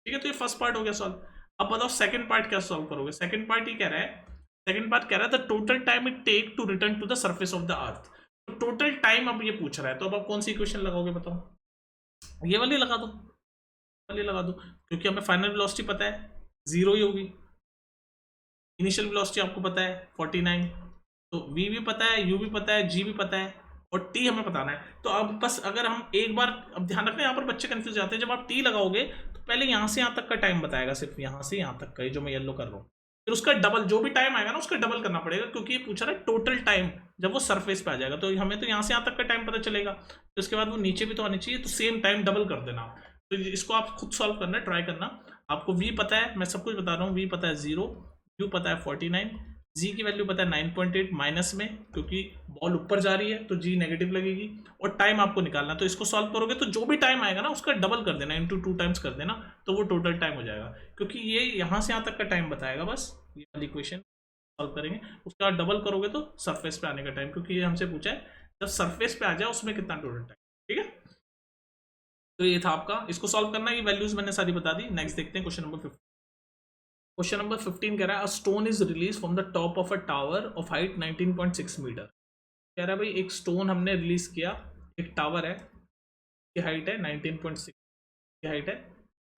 ठीक है। तो ये फर्स्ट पार्ट हो गया सॉल्व। अब बताओ सेकंड पार्ट क्या सॉल्व करोगे। सेकंड पार्ट ये कह रहा है, सेकंड पार्ट कह रहा है the total time it take to return to the surface of the earth. तो टोटल टाइम अब ये पूछ रहा है, तो अब आप कौन सी इक्वेशन लगाओगे बताओ, ये वाली लगा दो, वाली लगा दो, क्योंकि हमें फाइनल वेलोसिटी पता है 0 ही होगी, इनिशियल वेलोसिटी आपको पता है 49, तो v भी पता है, u भी पता है, g भी पता है, और t हमें बताना है। तो अब बस अगर हम एक बार, अब ध्यान रखना यहाँ पर बच्चे कंफ्यूज जाते हैं, जब आप t लगाओगे तो पहले यहाँ से यहाँ तक का टाइम बताएगा, सिर्फ यहाँ से यहाँ तक का, जो मैं येलो कर रहा हूँ, फिर उसका डबल, जो भी टाइम आएगा ना उसका डबल करना पड़ेगा, क्योंकि ये पूछ रहा है टोटल टाइम जब वो सरफेस पे आ जाएगा। तो हमें तो यहाँ से यहाँ तक का टाइम पता चलेगा, तो उसके बाद वो नीचे भी तो आनी चाहिए, तो सेम टाइम डबल कर देना। तो इसको आप खुद सॉल्व करना, ट्राई करना। आपको v पता है, मैं सब कुछ बता रहा हूँ, v पता है 0, u पता है 49, जी की वैल्यू पता है 9.8 माइनस में, क्योंकि बॉल ऊपर जा रही है तो जी नेगेटिव लगेगी, और टाइम आपको निकालना। तो इसको सॉल्व करोगे तो जो भी टाइम आएगा ना उसका डबल कर देना, इंटू 2 टाइम्स कर देना, तो वो टोटल टाइम हो जाएगा, क्योंकि ये यहाँ से यहाँ तक का टाइम बताएगा। बस ये वाली इक्वेशन सॉल्व करेंगे, उसके बाद डबल करोगे तो सरफेस पे आने का टाइम, क्योंकि ये हमसे पूछा है जब सरफेस पे आ जाए उसमें कितना टोटल टाइम, ठीक है। तो ये था आपका, इसको सॉल्व करना, ये वैल्यूज मैंने सारी बता दी। नेक्स्ट देखते हैं क्वेश्चन नंबर 15। क्वेश्चन नंबर 15 कह रहा है a stone is release from the top of a tower of height 19.6 metre. कह रहा है भाई एक स्टोन हमने रिलीज किया, एक टावर है, की हाइट है 19.6, की हाइट है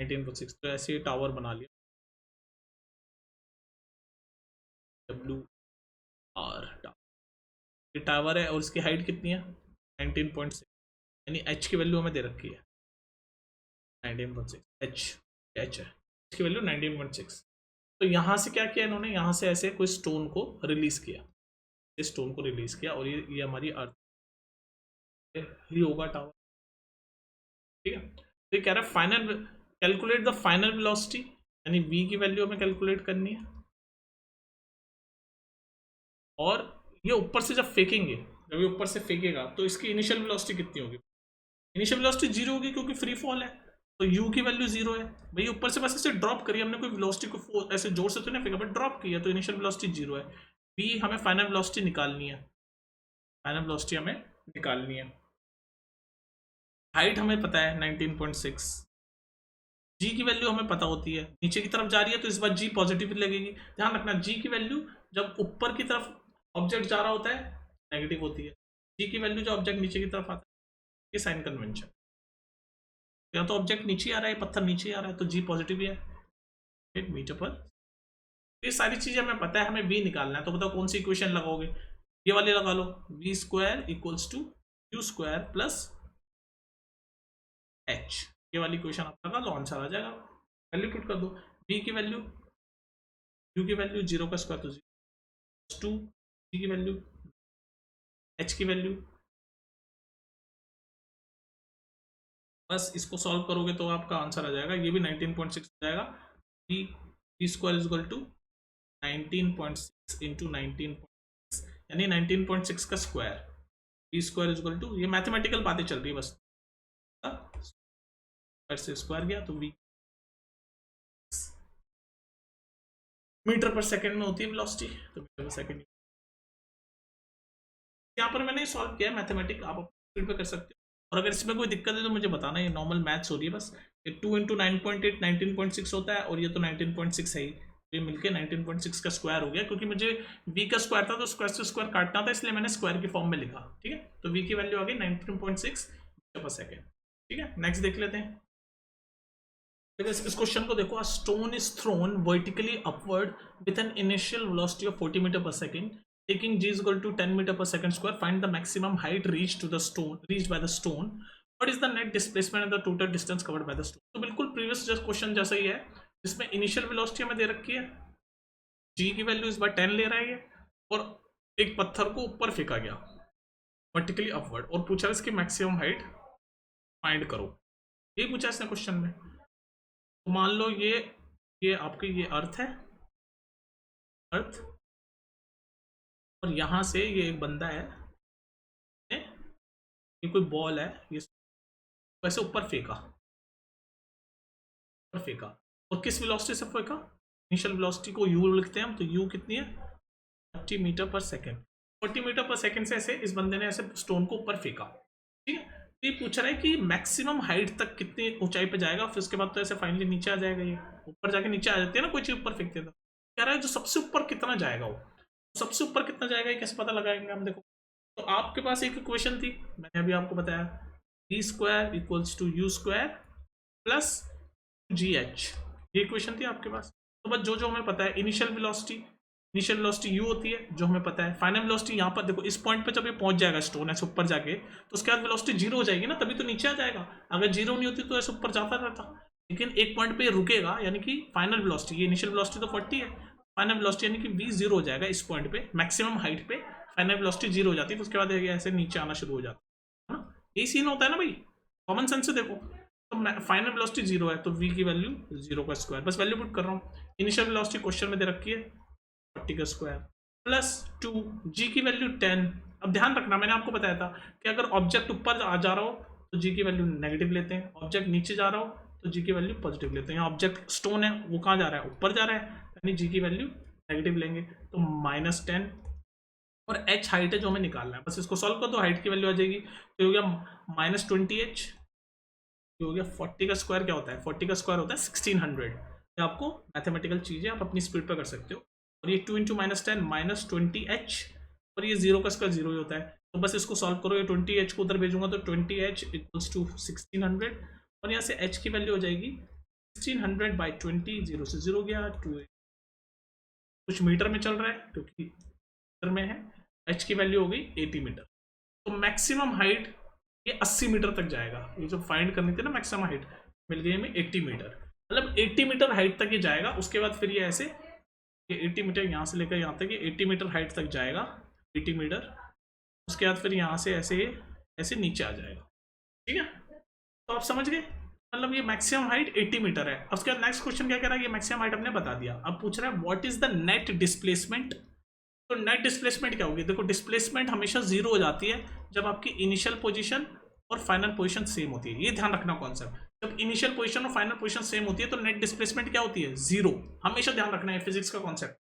19.6, तो ऐसे ये टावर बना लिया, WR टावर, ये टावर है और इसकी हाइट कितनी है 19.6, यानी h की वैल्यू हमें दे रखी है 19.6, h है, इसकी वैल्यू 19.6। तो यहाँ से क्या किया इन्होंने, यहाँ से ऐसे कोई स्टोन को रिलीज किया, इस स्टोन को रिलीज किया, और ये हमारी अर्थ ही होगा टावर, ठीक है। तो ये कह रहा है final, calculate the final velocity, यानी v की वैल्यू हमें कैलकुलेट करनी है, और ये ऊपर से जब फेंकेंगे, जब ये ऊपर से फेंकेगा तो इसकी इनिशियल वेलोसिटी कितनी होगी, इनिशियल वेलोसिटी 0 होगी क्योंकि फ्री फॉल है, तो u की वैल्यू 0 है भाई, ऊपर से बस ऐसे ड्रॉप करिए हमने, कोई वेलोसिटी को ऐसे जोर से तो नहीं फेंका, बट ड्रॉप किया, तो इनिशियल वेलोसिटी 0 है। v हमें फाइनल वेलोसिटी निकालनी है, फाइनल वेलोसिटी हमें निकालनी है, हाइट हमें पता है 19.6, जी की वैल्यू हमें पता होती है, नीचे की तरफ जा रही है तो इस बार जी पॉजिटिव लगेगी। ध्यान रखना जी की वैल्यू जब ऊपर की तरफ ऑब्जेक्ट जा रहा होता है नेगेटिव होती है, जी की वैल्यू जब ऑब्जेक्ट नीचे की तरफ आता है, ये साइन कन्वेंशन, या तो ऑब्जेक्ट नीचे आ रहा है, पत्थर नीचे आ रहा है, तो जी पॉजिटिव ही है 1 मीटर पर। ये सारी चीजें हमें पता है, हमें वी निकालना है, तो बताओ कौन सी इक्वेशन लगाओगे, ये वाली लगा लो, v square equals to u square plus h, ये वाली इक्वेशन आप लगा लो, आंसर आ जाएगा, वैल्यू पुट कर दो, v की वैल्यू, u की वैल्यू 0 का स्क्वायर तो 0, 2 g की वैल्यू, h की वैल्यू, बस इसको सॉल्व करोगे तो आपका आंसर आ जाएगा, ये भी 19.6 हो जाएगा, v square is equal to 19.6 into 19.6 यानी 19.6 का square, v square is equal to, ये मैथमेटिकल बातें चल रही है बस, स्क्वायर से स्क्वायर गया तो v मीटर पर सेकंड में होती है वेलोसिटी, तो मीटर पर सेकंड। यहाँ पर मैंने सॉल्व किया है मैथमेटिक, आप स्पीड पे कर सकते हो, और अगर इसमें कोई दिक्कत है तो मुझे बताना, ये नॉर्मल मैथ्स हो रही है बस। ये 2 इंटू 9.8 19.6 होता है, और ये तो 19.6 है ही, ये मिलके 19.6 का स्क्वायर हो गया, क्योंकि मुझे v का स्क्वायर था तो स्क्वायर से स्क्वायर काटना था, इसलिए मैंने स्क्वायर की फॉर्म में लिखा। ठीक है, तो v की वैल्यू आ गई 19.6 मीटर पर सेकेंड। ठीक है, नेक्स्ट देख लेते हैं। इस क्वेश्चन को देखो, stone is thrown vertically upward with an initial velocity of 40 metre पर second, taking g is equal to 10 meter per second square, find the maximum height reached by the stone, what is the net displacement and the total distance covered by the stone। तो बिल्कुल previous question जैसा ही है, जिसमें initial velocity हमें दे रखी है, g की value इस बार 10 ले रहा है ये, और एक पत्थर को ऊपर फेंका गया वर्टिकली अपवर्ड, और पूछा इसकी मैक्सिमम हाइट फाइंड करो, ये पूछा इसने क्वेश्चन में। तो मान लो ये आपके ये अर्थ है, अर्थ, और यहां से ये एक बंदा है, ये कोई बॉल है, ये वैसे ऊपर फेंका, और किस वेलोसिटी से फेंका, इनिशियल वेलोसिटी को u लिखते हैं हम, तो u कितनी है 40 मीटर पर सेकेंड, 40 मीटर पर सेकेंड से ऐसे इस बंदे ने ऐसे स्टोन को ऊपर फेंका। ठीक है, तो ये पूछ रहा है कि मैक्सिमम हाइट तक कितनी ऊंचाई पे जाएगा, फिर उसके बाद तो ऐसे फाइनली नीचे आ जाएगा, ये ऊपर जाके नीचे आ जाती है ना कोई चीज ऊपर फेंकते तो, कह रहा है जो सबसे ऊपर कितना जाएगा, वो सबसे ऊपर कितना जाएगा ये कैसे पता लगाएंगे हम। देखो, तो आपके पास एक इक्वेशन थी, मैंने अभी आपको बताया, v square equals to u square plus g h, ये इक्वेशन थी आपके पास। तो बस जो हमें पता है, इनिशियल वेलोसिटी u होती है जो हमें पता है, फाइनल वेलोसिटी यहाँ पर देखो, इस पॉइंट पे जब ये पहुंच जाएगा स्टोन ऐसे ऊपर जाके, तो उसके बाद वेलोसिटी 0 हो जाएगी ना, तभी तो नीचे आ जाएगा, अगर 0 नहीं होती तो ऐसे ऊपर जाता रहता, लेकिन एक पॉइंट पे रुकेगा, यानी कि फाइनल वेलोसिटी, ये इनिशियल वेलोसिटी तो 40 है, फाइनल वेलोसिटी यानी कि v 0 हो जाएगा इस पॉइंट पे, मैक्सिमम हाइट पे फाइनल वेलोसिटी 0 हो जाती है, उसके बाद ऐसे नीचे आना शुरू हो जाता है ना, यही सीन होता है ना भाई, कॉमन सेंस से देखो, तो फाइनल वेलोसिटी 0 है तो v की वैल्यू 0 का स्क्वायर, बस वैल्यू पुट कर रहा हूँ, इनिशियल वेलोसिटी क्वेश्चन में दे रखी है 40 का स्क्वायर प्लस 2, g की वैल्यू 10। अब ध्यान रखना, मैंने आपको बताया था कि अगर ऑब्जेक्ट ऊपर आ जा रहा हो तो g की वैल्यू नेगेटिव लेते हैं, ऑब्जेक्ट नीचे जा रहा हो तो g की वैल्यू पॉजिटिव लेते हैं। यहाँ ऑब्जेक्ट स्टोन है, वो कहाँ जा रहा है, ऊपर जा रहा है, यानी g की वैल्यू नेगेटिव लेंगे, तो -10, और h हाइट है जो हमें निकालना है, बस इसको सॉल्व कर दो, हाइट की वैल्यू आ जाएगी, तो हो गया -20h, हो गया 40 का स्क्वायर क्या होता है, 40 का स्क्वायर होता है 1600। ये आपको मैथमेटिकल चीज़ें आप अपनी स्पीड पर कर सकते हो, और ये 2 इंटू -10 -20h, और ये 0 का स्क्वायर 0 ही होता है, तो बस इसको सॉल्व करो, ये 20h को उधर भेजूंगा तो 20h इक्वल्स टू 1600, और यहाँ से h की वैल्यू हो जाएगी 1600 बाई 20, 0 से 0 गया, 2 कुछ मीटर में चल रहा है क्योंकि मीटर में है, h की वैल्यू हो गई 80 मीटर, तो मैक्सिमम हाइट ये 80 मीटर तक जाएगा, ये जो फाइंड करनी थी ना मैक्सिमम हाइट, मिल गई हमें 80 मीटर, मतलब 80 मीटर हाइट तक ये जाएगा, उसके बाद फिर ये ऐसे ये 80 मीटर यहाँ से लेकर यहाँ तक ये 80 मीटर हाइट तक जाएगा, 80 मीटर, उसके बाद फिर यहाँ से ऐसे नीचे आ जाएगा। ठीक है, तो आप समझ गए, मतलब ये मैक्सिमम हाइट 80 मीटर है। अब उसके बाद नेक्स्ट क्वेश्चन क्या कह रहा है, ये मैक्सिमम हाइट हमने बता दिया, अब पूछ रहा है what is the net displacement. तो नेट डिस्प्लेसमेंट क्या होगी, देखो डिस्प्लेसमेंट हमेशा 0 हो जाती है जब आपकी इनिशियल पोजीशन और फाइनल पोजीशन सेम होती है, ये ध्यान रखना कॉन्सेप्ट, जब इनिशियल पोजीशन और फाइनल पोजीशन सेम होती है तो नेट डिस्प्लेसमेंट क्या होती है, 0, हमेशा ध्यान रखना है, फिजिक्स का कॉन्सेप्ट।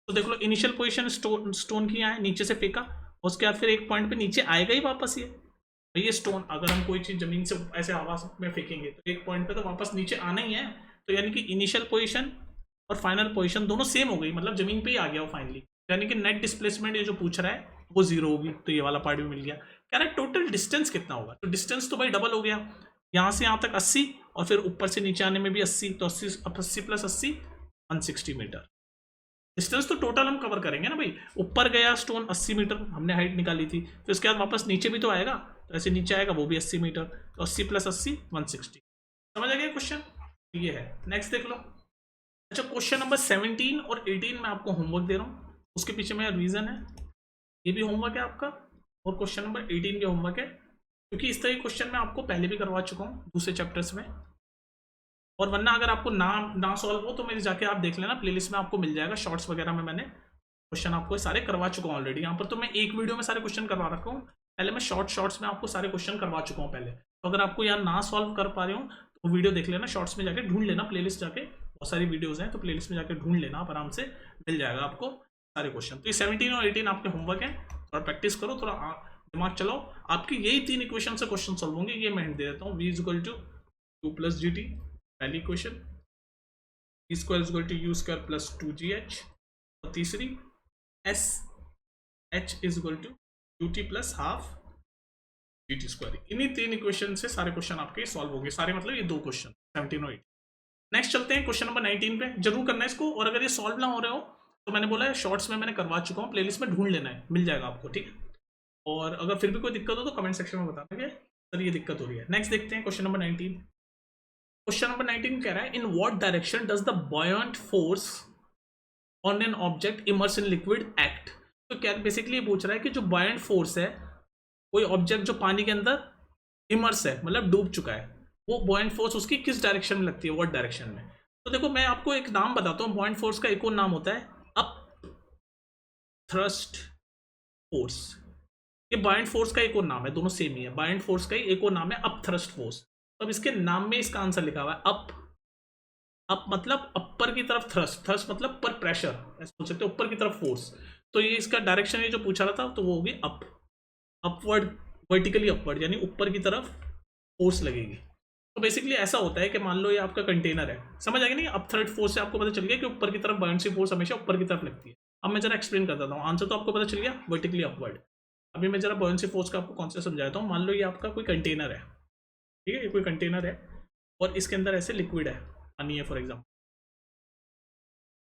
तो देख लो, इनिशियल पोजीशन स्टोन की यहाँ है, नीचे से फेंका, उसके बाद फिर एक पॉइंट पे नीचे आएगा ही वापस, ये स्टोन अगर हम कोई चीज जमीन से ऐसे हवा में फेंकेंगे तो एक पॉइंट पे तो वापस नीचे आना ही है, तो यानी कि इनिशियल पोजीशन और फाइनल पोजीशन दोनों सेम हो गई, मतलब जमीन पे ही आ गया वो फाइनली, यानी कि नेट डिस्प्लेसमेंट ये जो पूछ रहा है वो 0 होगी, तो ये वाला पार्ट भी मिल गया। कह रहा है टोटल डिस्टेंस कितना होगा, तो डिस्टेंस तो भाई डबल हो गया, यहाँ से यहाँ तक 80, और फिर ऊपर से नीचे आने में भी 80, तो 80 प्लस 80 160 मीटर डिस्टेंस तो टोटल हम कवर करेंगे ना भाई। ऊपर गया स्टोन 80 मीटर हमने हाइट निकाली थी, फिर उसके बाद वापस नीचे भी तो आएगा, तो ऐसे नीचे आएगा वो भी 80 मीटर, तो 80 प्लस 80 160। समझ आ गया क्वेश्चन, ये है। नेक्स्ट देख लो। अच्छा, क्वेश्चन नंबर 17 और 18 में आपको होमवर्क दे रहा हूँ, उसके पीछे मेरा रीजन है, ये भी होमवर्क है आपका, और क्वेश्चन नंबर 18 के होमवर्क है, क्योंकि इस तरह के क्वेश्चन मैं आपको पहले भी करवा चुका हूँ दूसरे चैप्टर्स में, और वरना अगर आपको ना सॉल्व हो तो मेरे जाके आप देख लेना, प्लेलिस्ट में आपको मिल जाएगा, शॉर्ट्स वगैरह में मैंने क्वेश्चन आपको सारे करवा चुका हूँ ऑलरेडी। यहाँ पर तो मैं एक वीडियो में सारे क्वेश्चन करवा रखा हूँ, पहले मैं शॉर्ट्स में आपको सारे क्वेश्चन करवा चुका हूँ पहले। तो अगर आपको यहाँ ना सॉल्व कर पा रहे हो तो वीडियो देख लेना, शॉर्ट्स में जाके ढूंढ लेना, प्लेलिस्ट जाके बहुत सारी वीडियोस हैं तो प्लेलिस्ट में जाके ढूंढ लेना, आप आराम से मिल जाएगा आपको सारे क्वेश्चन। तो ये 17 और 18 आपके होमवर्क है, थोड़ा प्रैक्टिस करो, थोड़ा दिमाग चलाओ, आपकी यही 3 इक्वेशन से क्वेश्चन सॉल्व होंगे। ये मैं हिंट दे देता हूँ, v equal to u plus g t पहली equation, v square equal to u square plus 2gh, और तीसरी s h is equal to u t plus half g t square. इन्हीं 3 equation से सारे क्वेश्चन आपके solve होंगे, सारे मतलब ये 2 क्वेश्चन 17 और 18। नेक्स्ट चलते हैं क्वेश्चन नंबर 19 पे, जरूर करना है इसको, और अगर ये सॉल्व ना हो रहे हो तो मैंने बोला है शॉर्ट्स में मैंने करवा चुका हूँ, प्लेलिस्ट में ढूंढ लेना है, मिल जाएगा आपको, ठीक है। और अगर फिर भी कोई दिक्कत हो तो कमेंट सेक्शन में बता देंगे सर ये दिक्कत हो रही है। नेक्स्ट देखते हैं क्वेश्चन नंबर 19। क्वेश्चन नंबर 19 कह रहा है in what direction does the buoyant force on an object immerse in liquid act. तो क्या बेसिकली ये पूछ रहा है कि जो बॉयंट फोर्स है, कोई ऑब्जेक्ट जो पानी के अंदर इमर्स है मतलब डूब चुका है, वो बॉयंट फोर्स उसकी किस डायरेक्शन में लगती है, व्हाट डायरेक्शन में। तो देखो मैं आपको एक नाम बताता हूँ, बॉयंट फोर्स का एक और नाम होता है अप थ्रस्ट फोर्स। ये बॉयंट फोर्स का एक और नाम है, दोनों सेम ही है। बॉयंट फोर्स का ही एक और नाम है अप थ्रस्ट फोर्स। तो अब इसके नाम में इसका आंसर लिखा हुआ है अप। अप मतलब अपर की तरफ थ्रस्ट, थ्रस्ट मतलब पर प्रेशर, ऐसे बोल सकते हो ऊपर की तरफ फोर्स। तो ये इसका डायरेक्शन ये जो पूछा रहा था तो वो होगी अप, अपवर्ड, वर्टिकली अपवर्ड, यानी ऊपर की तरफ फोर्स लगेगी। तो बेसिकली ऐसा होता है कि मान लो ये आपका कंटेनर है, समझ आएगा नहीं, अप थ्रस्ट फोर्स से आपको पता चल गया कि ऊपर की तरफ बाउंसी फोर्स हमेशा ऊपर की तरफ लगती है। अब मैं जरा एक्सप्लेन कर देता हूँ, आंसर तो आपको पता चल गया वर्टिकली अपवर्ड। अभी मैं जरा बाउंसी फोर्स का आपको कॉन्सेप्ट समझाता हूँ। मान लो ये आपका कोई कंटेनर है, ठीक है, ये कोई कंटेनर है और इसके अंदर ऐसे लिक्विड है, पानी है फॉर एग्जाम्पल,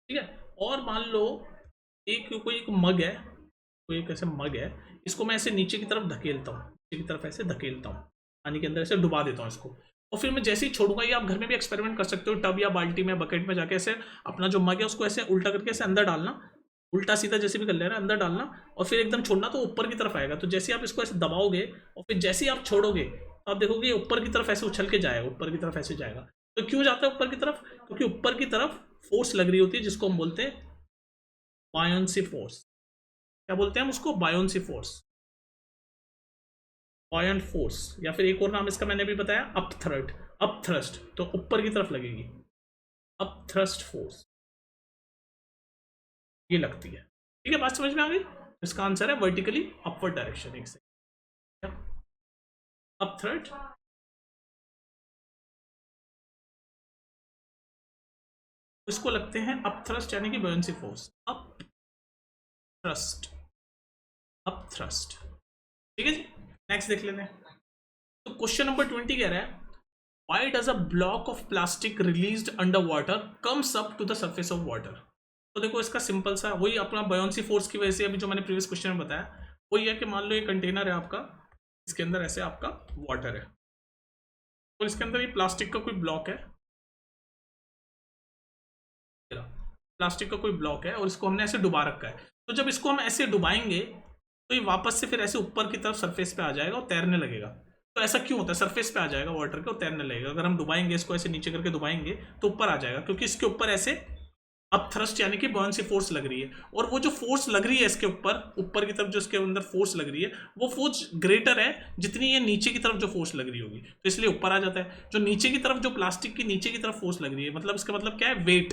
ठीक है। और मान लो कोई एक मग है, कोई एक ऐसे मग है, इसको मैं ऐसे नीचे की तरफ धकेलता हूँ, नीचे की तरफ ऐसे धकेलता हूँ, पानी के अंदर ऐसे डुबा देता हूँ इसको, और फिर मैं जैसे ही छोड़ूंगा, ये आप घर में भी एक्सपेरिमेंट कर सकते हो, टब या बाल्टी में बकेट में जाके ऐसे अपना जो मग है उसको ऐसे उल्टा करके ऐसे अंदर डालना, उल्टा सीधा जैसे भी कर लेना, अंदर डालना और फिर एकदम छोड़ना, तो ऊपर की तरफ आएगा। तो जैसे आप इसको ऐसे दबाओगे और फिर जैसे ही आप छोड़ोगे तो आप देखोगे ये ऊपर की तरफ ऐसे उछल के जाएगा, ऊपर की तरफ ऐसे जाएगा। तो क्यों जाता है ऊपर की तरफ, क्योंकि ऊपर की तरफ फोर्स लग रही होती है जिसको हम बोलते हैं बायोंसी फोर्स। क्या बोलते हैं हम उसको, बायोंसी फोर्स, बॉयंट फोर्स, या फिर एक और नाम इसका मैंने भी बताया अप थ्रस्ट, तो ऊपर की तरफ लगेगी, अप थ्रस्ट फोर्स ये लगती है, ठीक है। बात समझ में आ गई। इसका आंसर है वर्टिकली अपवर्ड डायरेक्शन। एक से अप थ्रस्ट, इसको लगते हैं अप थ्रस्ट यानी कि buoyancy force, up thrust, up thrust, ठीक है जी। नेक्स्ट देख लेते हैं। तो क्वेश्चन नंबर 20 कह रहा है why does a block of plastic released under water comes up to the surface of water. तो देखो इसका सिंपल सा वही अपना बायोंसी फोर्स की वजह से, अभी जो मैंने प्रीवियस क्वेश्चन में बताया वही है कि मान लो ये कंटेनर है आपका, इसके अंदर ऐसे आपका वाटर है और इसके अंदर ये प्लास्टिक का कोई ब्लॉक है, प्लास्टिक का कोई ब्लॉक है और इसको हमने ऐसे डुबा रखा है। तो जब इसको हम ऐसे डुबाएंगे तो ये वापस से फिर ऐसे ऊपर की तरफ सरफेस पे आ जाएगा और तैरने लगेगा। तो ऐसा क्यों होता है, सरफेस पे आ जाएगा वाटर के और तैरने लगेगा। अगर हम डुबाएंगे इसको ऐसे नीचे करके डुबाएंगे तो ऊपर आ जाएगा, क्योंकि इसके ऊपर ऐसे अप थ्रस्ट यानी कि बॉयंसी फोर्स लग रही है, और वो जो फोर्स लग रही है इसके ऊपर की तरफ जो इसके अंदर फोर्स लग रही है वो फोर्स ग्रेटर है जितनी ये नीचे की तरफ जो फोर्स लग रही होगी, तो इसलिए ऊपर आ जाता है। जो नीचे की तरफ जो प्लास्टिक की नीचे की तरफ फोर्स लग रही है, मतलब इसका मतलब क्या है, weight,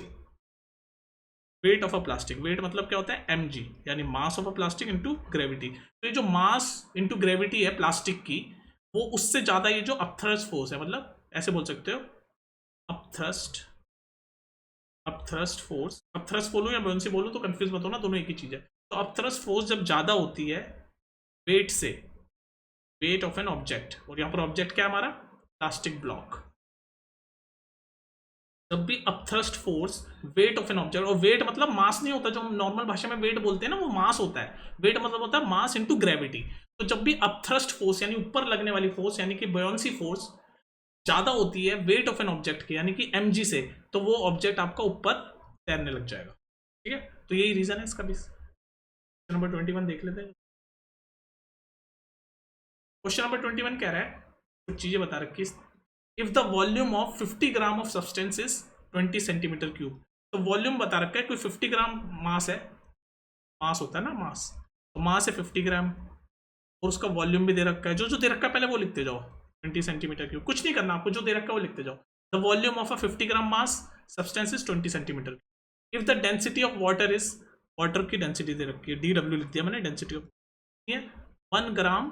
weight of a plastic. Weight मतलब क्या होता है, mg, यानी mass of a plastic into gravity. तो ये जो मास इनटू ग्रेविटी है प्लास्टिक की, वो उससे ज्यादा ये जो अपथ्रस्ट फोर्स है, मतलब ऐसे बोल सकते हो अपथ्रस्ट फोर्स, अपथ्रस्ट बोलो या बॉयंसी बोलो तो कंफ्यूज मत हो ना, दोनों एक ही चीज है। तो अपथ्रस्ट फोर्स जब ज्यादा होती है वेट से, वेट ऑफ एन ऑब्जेक्ट, और यहाँ पर ऑब्जेक्ट क्या है हमारा, प्लास्टिक ब्लॉक। जब भी upthrust force weight of an object, और वेट मतलब मास नहीं होता, जो हम नॉर्मल भाषा में वेट बोलते हैं ना, वो मास होता है। वेट मतलब होता है मास इनटू ग्रेविटी। तो जब भी अपथ्रस्ट फोर्स यानी ऊपर लगने वाली फोर्स यानी कि बॉयंसी फोर्स ज्यादा होती है वेट ऑफ एन ऑब्जेक्ट की यानी कि mg से, तो वो ऑब्जेक्ट आपका ऊपर तैरने लग जाएगा, ठीक है। तो यही रीजन है इसका भी। क्वेश्चन नंबर 21 देख लेते हैं। क्वेश्चन नंबर 21 कह रहा है, कुछ चीजें बता रखी है, if the volume of 50 gram of substance is 20 centimetre cube. तो वॉल्यूम बता रखा है, कोई 50 ग्राम मास है, मास होता है ना, मास, तो मास है 50 ग्राम और उसका वॉल्यूम भी दे रखा है। जो जो दे रखा है पहले वो लिखते जाओ, 20 सेंटीमीटर क्यूब। कुछ नहीं करना आपको, जो दे रखा है वो लिखते जाओ। The volume of a 50 gram mass substance is 20 centimetre. If the density of water is, water की डेंसिटी दे रखी है, DW लिख दिया मैंने, डेंसिटी ऑफ 1 ग्राम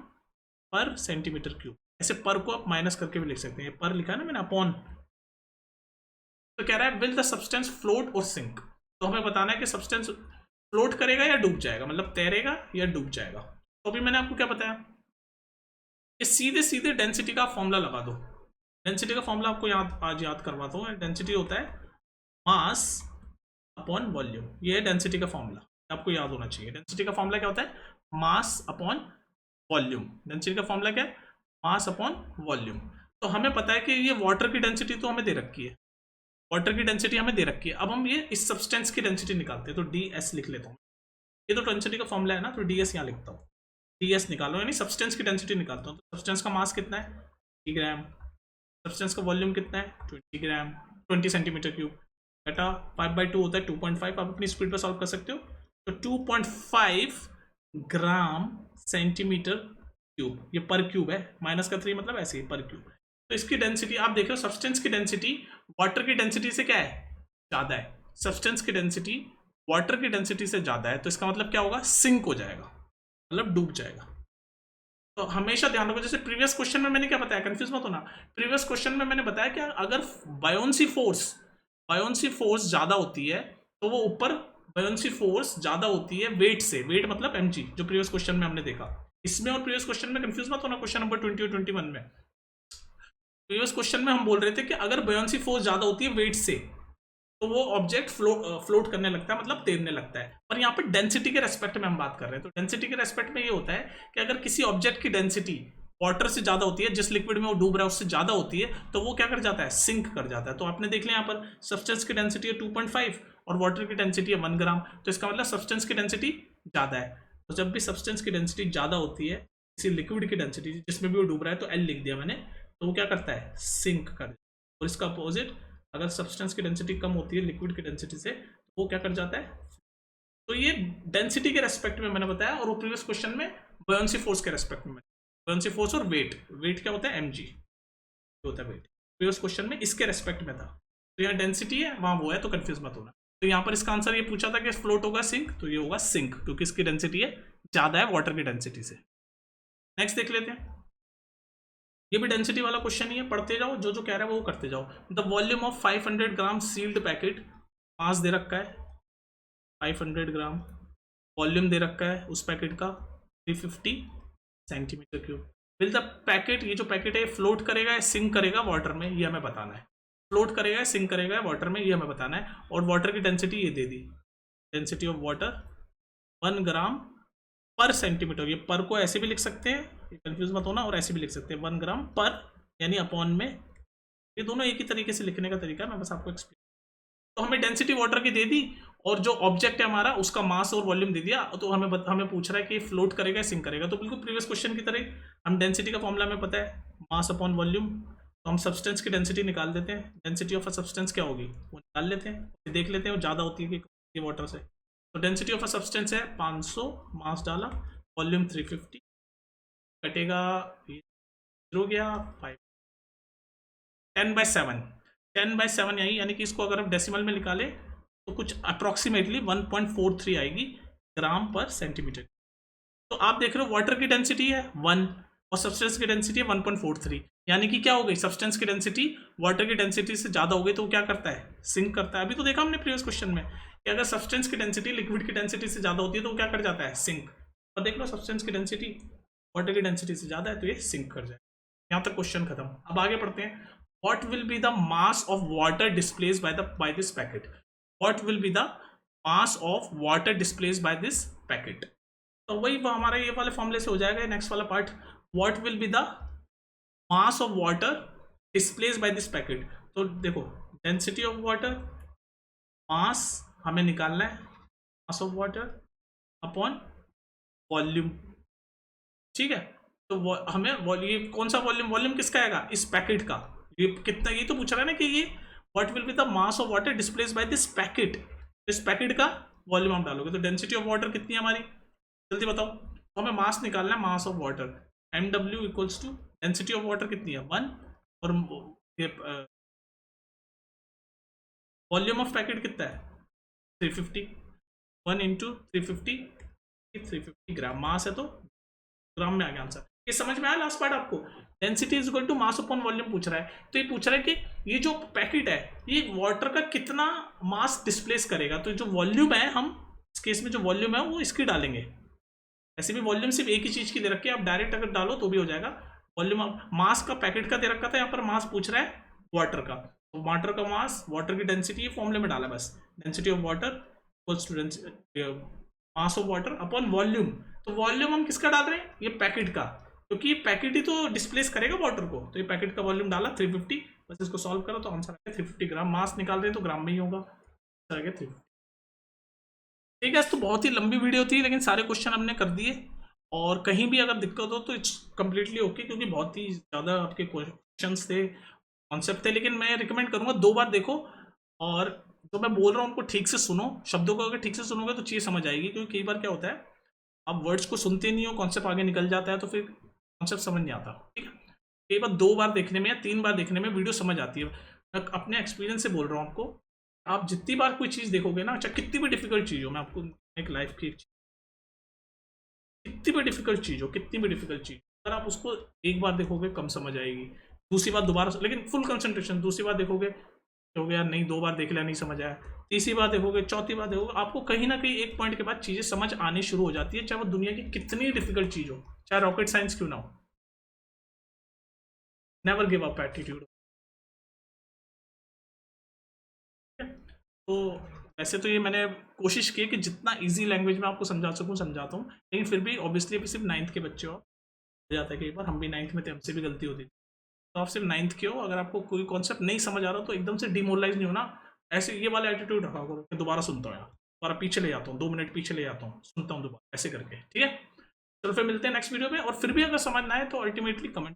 पर सेंटीमीटर क्यूब। ऐसे पर को आप माइनस करके भी लिख सकते हैं, पर लिखा है ना मैंने, अपॉन। तो कह रहा है विल द सब्सटेंस फ्लोट और सिंक। तो हमें बताना है कि सब्सटेंस फ्लोट करेगा या डूब जाएगा, मतलब तैरेगा या डूब जाएगा। तो अभी मैंने आपको क्या बताया कि सीधे सीधे डेंसिटी का फॉर्मूला लगा दो। डेंसिटी का फॉर्मूला आपको आज याद करवाता हूँ। डेंसिटी होता है मास अपॉन वॉल्यूम, ये है डेंसिटी का फॉर्मूला, आपको याद होना चाहिए। डेंसिटी का फॉर्मूला क्या होता है, मास अपॉन वॉल्यूम। डेंसिटी का फॉर्मूला क्या है, मास अपॉन वॉल्यूम। तो हमें पता है कि ये वाटर की डेंसिटी तो हमें दे रखी है, वाटर की डेंसिटी हमें दे रखी है। अब हम ये इस सब्सटेंस की डेंसिटी निकालते हैं, तो ds लिख लेता हूँ। ये तो डेंसिटी का फॉर्मूला है ना, तो ds यहाँ लिखता हूँ। ds निकालो, यानी सब्सटेंस की डेंसिटी निकालता हूँ। तो सब्सटेंस का मास कितना है, 20 ग्राम। सब्सटेंस का वॉल्यूम कितना है, 20 ग्राम, 20 सेंटीमीटर क्यूब। बेटा 5/2 होता है 2.5। आप अपनी स्पीड पर सॉल्व कर सकते हो। तो 2.5 ग्राम सेंटीमीटर क्यूब, ये पर क्यूब है, -3 मतलब ऐसे ही पर क्यूब। तो इसकी डेंसिटी आप देख रहे हो, सब्सटेंस की डेंसिटी वाटर की डेंसिटी से क्या है, ज्यादा है। सब्सटेंस की डेंसिटी वाटर की डेंसिटी से ज्यादा है, तो इसका मतलब क्या होगा, सिंक हो जाएगा, मतलब डूब जाएगा। तो हमेशा ध्यान रखो, जैसे प्रीवियस क्वेश्चन में मैंने क्या बताया, कंफ्यूज मत होना। प्रीवियस क्वेश्चन में मैंने बताया कि अगर बायोन्सी फोर्स ज्यादा होती है तो वो ऊपर, बायोन्सी फोर्स ज्यादा होती है वेट से, वेट मतलब mg, जो प्रीवियस क्वेश्चन में हमने देखा। इसमें और प्रीवियस क्वेश्चन में कंफ्यूज मत होना, क्वेश्चन नंबर 20 और 21 में। प्रीवियस क्वेश्चन में हम बोल रहे थे कि अगर बायोन्सी फोर्स ज्यादा होती है वेट से तो वो ऑब्जेक्ट फ्लोट करने लगता है, मतलब तैरने लगता है। पर यहाँ पे डेंसिटी के रेस्पेक्ट में हम बात कर रहे हैं। तो डेंसिटी के रेस्पेक्ट में ये होता है कि अगर किसी ऑब्जेक्ट की डेंसिटी वाटर से ज्यादा होती है, जिस लिक्विड में वो डूब रहा है उससे ज्यादा होती है, तो वो क्या कर जाता है, सिंक कर जाता है। तो आपने देख लिया यहाँ पर सब्सटेंस की डेंसिटी है 2.5 और वाटर की डेंसिटी है 1 ग्राम। तो इसका मतलब सब्सटेंस की डेंसिटी ज्यादा है। तो जब भी सब्सटेंस की डेंसिटी ज्यादा होती है किसी लिक्विड की डेंसिटी जिसमें भी वो डूब रहा है, तो L लिख दिया मैंने, तो वो क्या करता है, सिंक कर। और इसका अपोजिट, अगर सब्सटेंस की डेंसिटी कम होती है लिक्विड की डेंसिटी से, तो वो क्या कर जाता है। तो ये डेंसिटी के रेस्पेक्ट में मैंने बताया, और वो प्रीवियस क्वेश्चन में बायोन्सी फोर्स के रेस्पेक्ट में। बायोन्सी फोर्स और वेट, वेट क्या होता है, mg होता है वेट। प्रीवियस क्वेश्चन में इसके रेस्पेक्ट में था। तो यहाँ डेंसिटी है, वहां वो है, तो कंफ्यूज मत होना। तो यहाँ पर इसका आंसर ये पूछा था कि फ्लोट होगा सिंक, तो ये होगा सिंक, क्योंकि इसकी डेंसिटी है ज्यादा है वाटर की डेंसिटी से। नेक्स्ट देख लेते हैं, ये भी डेंसिटी वाला क्वेश्चन ही है, पढ़ते जाओ, जो जो कह रहा है वो करते जाओ। The volume of 500 gram sealed packet, mass दे रखा है 500 ग्राम, वॉल्यूम दे रखा है उस पैकेट का 350 centimetre cube. Will the packet, ये जो पैकेट है फ्लोट करेगा या सिंक करेगा वाटर में, ये हमें बताना है। फ्लोट करेगा या सिंक करेगा वाटर में, ये हमें बताना है। और वाटर की डेंसिटी ये दे दी, डेंसिटी ऑफ वाटर 1 ग्राम पर सेंटीमीटर। ये पर को ऐसे भी लिख सकते हैं, कंफ्यूज मत होना, और ऐसे भी लिख सकते हैं 1 ग्राम पर, यानी अपॉन में। ये दोनों एक ही तरीके से लिखने का तरीका है, मैं बस आपको एक्सप्लेन। तो हमें डेंसिटी वाटर की दे दी, और जो ऑब्जेक्ट है हमारा उसका मास और वॉल्यूम दे दिया। तो हमें पूछ रहा है कि फ्लोट करेगा सिंक करेगा। तो बिल्कुल प्रीवियस क्वेश्चन की तरह हम डेंसिटी का फॉर्मूला हमें पता है, मास अपॉन वॉल्यूम। तो हम सब्सटेंस की डेंसिटी निकाल देते हैं। डेंसिटी ऑफ अ सब्सटेंस क्या होगी वो निकाल लेते हैं, देख लेते हैं वो ज़्यादा होती है कि वाटर से। तो डेंसिटी ऑफ अ सब्सटेंस है 500, मास डाला, वॉल्यूम 350, कटेगा 0 गया 5, 10/7, 10/7 यही, यानी कि इसको अगर हम डेसिमल में निकालें तो कुछ अप्रॉक्सीमेटली 1.43 आएगी ग्राम पर सेंटीमीटर। तो आप देख रहे हो वाटर की डेंसिटी है 1 और सब्सटेंस की डेंसिटी है 1.43, यानी कि क्या हो गई, सब्सटेंस की डेंसिटी वाटर की डेंसिटी से ज्यादा हो गई, तो वो क्या करता है, सिंक करता है। अभी तो देखा हमने प्रीवियस क्वेश्चन में कि अगर सब्सटेंस की डेंसिटी लिक्विड की डेंसिटी से ज्यादा होती है तो वो क्या कर जाता है, सिंक। और देख लो सब्सटेंस की डेंसिटी वाटर की डेंसिटी से ज्यादा है, तो ये सिंक कर जाए। यहाँ तक क्वेश्चन खत्म। अब आगे पढ़ते हैं। What will be the mass of water displaced by this packet? What will be the mass of water displaced by this packet? तो वही हमारा ये वाले फॉर्मूले से हो जाएगा। नेक्स्ट वाला part, What will be the mass of water displaced by this packet? तो देखो डेंसिटी ऑफ वाटर, मास हमें निकालना है, mass of water upon volume, ठीक है। तो हमें ये कौन सा वॉल्यूम, वॉल्यूम किसका आएगा, इस पैकेट का। ये कितना, ये तो पूछ रहा है ना कि ये what will be the mass of water displaced by this packet, इस पैकेट का वॉल्यूम आप डालोगे। तो डेंसिटी ऑफ वाटर कितनी है हमारी, जल्दी बताओ। तो हमें मास निकालना है, mass of water, mw equals to density of water कितनी है 1, और ये वॉल्यूम ऑफ पैकेट कितना है 350, 1 इंटू 350 ग्राम, मास है तो ग्राम में आ गया आंसर। ये समझ में आया लास्ट पार्ट आपको। Density is equal to mass upon volume पूछ रहा है, तो ये पूछ रहा है कि ये जो पैकेट है ये वाटर का कितना मास डिस्प्लेस करेगा। तो जो वॉल्यूम है, हम इस केस में जो वॉल्यूम है वो इसकी डालेंगे। ऐसे भी वॉल्यूम सिर्फ एक ही चीज की दे रखी है, आप डायरेक्ट अगर डालो तो भी हो जाएगा। वॉल्यूम मास का पैकेट का दे रखा था, यहाँ पर मास पूछ रहा है वाटर का, तो वाटर का मास, वाटर की डेंसिटी, ये फॉर्मूले में डाला बस, density of water equals to mass of water upon volume. तो वॉल्यूम हम किसका डाल रहे हैं, ये पैकेट का, क्योंकि ये पैकेट ही तो डिस्प्लेस करेगा वाटर को। तो ये पैकेट का वॉल्यूम डाला 350, बस इसको सॉल्व करो तो आंसर आएगा 350 ग्राम। मास निकाल रहे हैं तो ग्राम में ही होगा, आंसर आएगा 350। ठीक है, तो बहुत ही लंबी वीडियो थी लेकिन सारे क्वेश्चन हमने कर दिए, और कहीं भी अगर दिक्कत हो तो इट्स कम्प्लीटली ओके, क्योंकि बहुत ही ज़्यादा आपके क्वेश्चन थे, कॉन्सेप्ट थे। लेकिन मैं रिकमेंड करूँगा 2 बार देखो, और जो मैं बोल रहा हूँ उनको ठीक से सुनो, शब्दों को अगर ठीक से सुनोगे तो चीज़ समझ आएगी। क्योंकि कई बार क्या होता है, आप वर्ड्स को सुनते नहीं हो, कॉन्सेप्ट आगे निकल जाता है, तो फिर कॉन्सेप्ट समझ नहीं आता। ठीक है, कई बार 2 बार देखने में या 3 बार देखने में वीडियो समझ आती है। मैं अपने एक्सपीरियंस से बोल रहा हूँ आपको, आप जितनी बार कोई चीज़ देखोगे ना, चाहे कितनी भी डिफिकल्ट चीज़ हो, मैं आपको एक लाइफ की कितनी भी डिफिकल्ट चीज़ हो, कितनी भी डिफिकल्ट चीज़, अगर आप उसको एक बार देखोगे कम समझ आएगी, दूसरी बार दोबारा, लेकिन फुल कंसंट्रेशन, दूसरी बार देखोगे हो गया नहीं, 2 बार देख लिया नहीं समझ आया, तीसरी बार देखोगे, चौथी बार देखोगे, आपको कहीं ना कहीं एक पॉइंट के बाद चीज़ें समझ आनी शुरू हो जाती है, चाहे वो दुनिया की कितनी डिफिकल्ट चीज़ हो, चाहे रॉकेट साइंस क्यों ना हो। Never give up attitude. तो वैसे तो ये मैंने कोशिश की कि जितना इजी लैंग्वेज में आपको समझा सकूं समझाता हूँ, लेकिन फिर भी ऑब्वियसली अभी सिर्फ 9th के बच्चे हो, हो जाता है कई बार, हम भी 9th में थे, हमसे भी गलती होती थी। तो आप सिर्फ 9th के हो, अगर आपको कोई कॉन्सेप्ट नहीं समझ आ रहा तो एकदम से डिमोरलाइज नहीं होना, ऐसे ये वाला एटीट्यूड रखा करो कि दोबारा सुनता हूँ यार, दोबारा पीछे ले जाता हूँ, 2 मिनट पीछे ले जाता हूँ, सुनता हूँ दोबारा, ऐसे करके। ठीक है, चलो फिर मिलते हैं नेक्स्ट वीडियो में। और फिर भी अगर समझ ना आए तो अल्टीमेटली कमेंट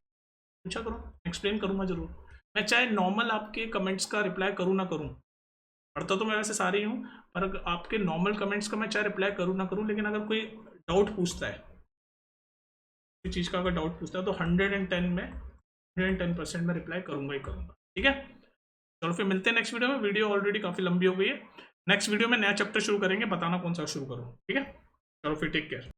पूछा करो, एक्सप्लेन करूँगा जरूर। मैं चाहे नॉर्मल आपके कमेंट्स का रिप्लाई करूँ ना करूँ, पढ़ता तो मैं वैसे सारे ही हूँ, पर आपके नॉर्मल कमेंट्स का मैं चाहे रिप्लाई करूँ ना करूँ, लेकिन अगर कोई डाउट पूछता है, किसी चीज़ का अगर डाउट पूछता है, तो 110 में 110% में रिप्लाई करूँगा ही करूँगा। ठीक है, चलो फिर मिलते हैं नेक्स्ट वीडियो में। वीडियो ऑलरेडी काफ़ी लंबी हो गई है, नेक्स्ट वीडियो में नया चैप्टर शुरू करेंगे, बताना कौन सा शुरू करूँ। ठीक है, चलो फिर टेक केयर।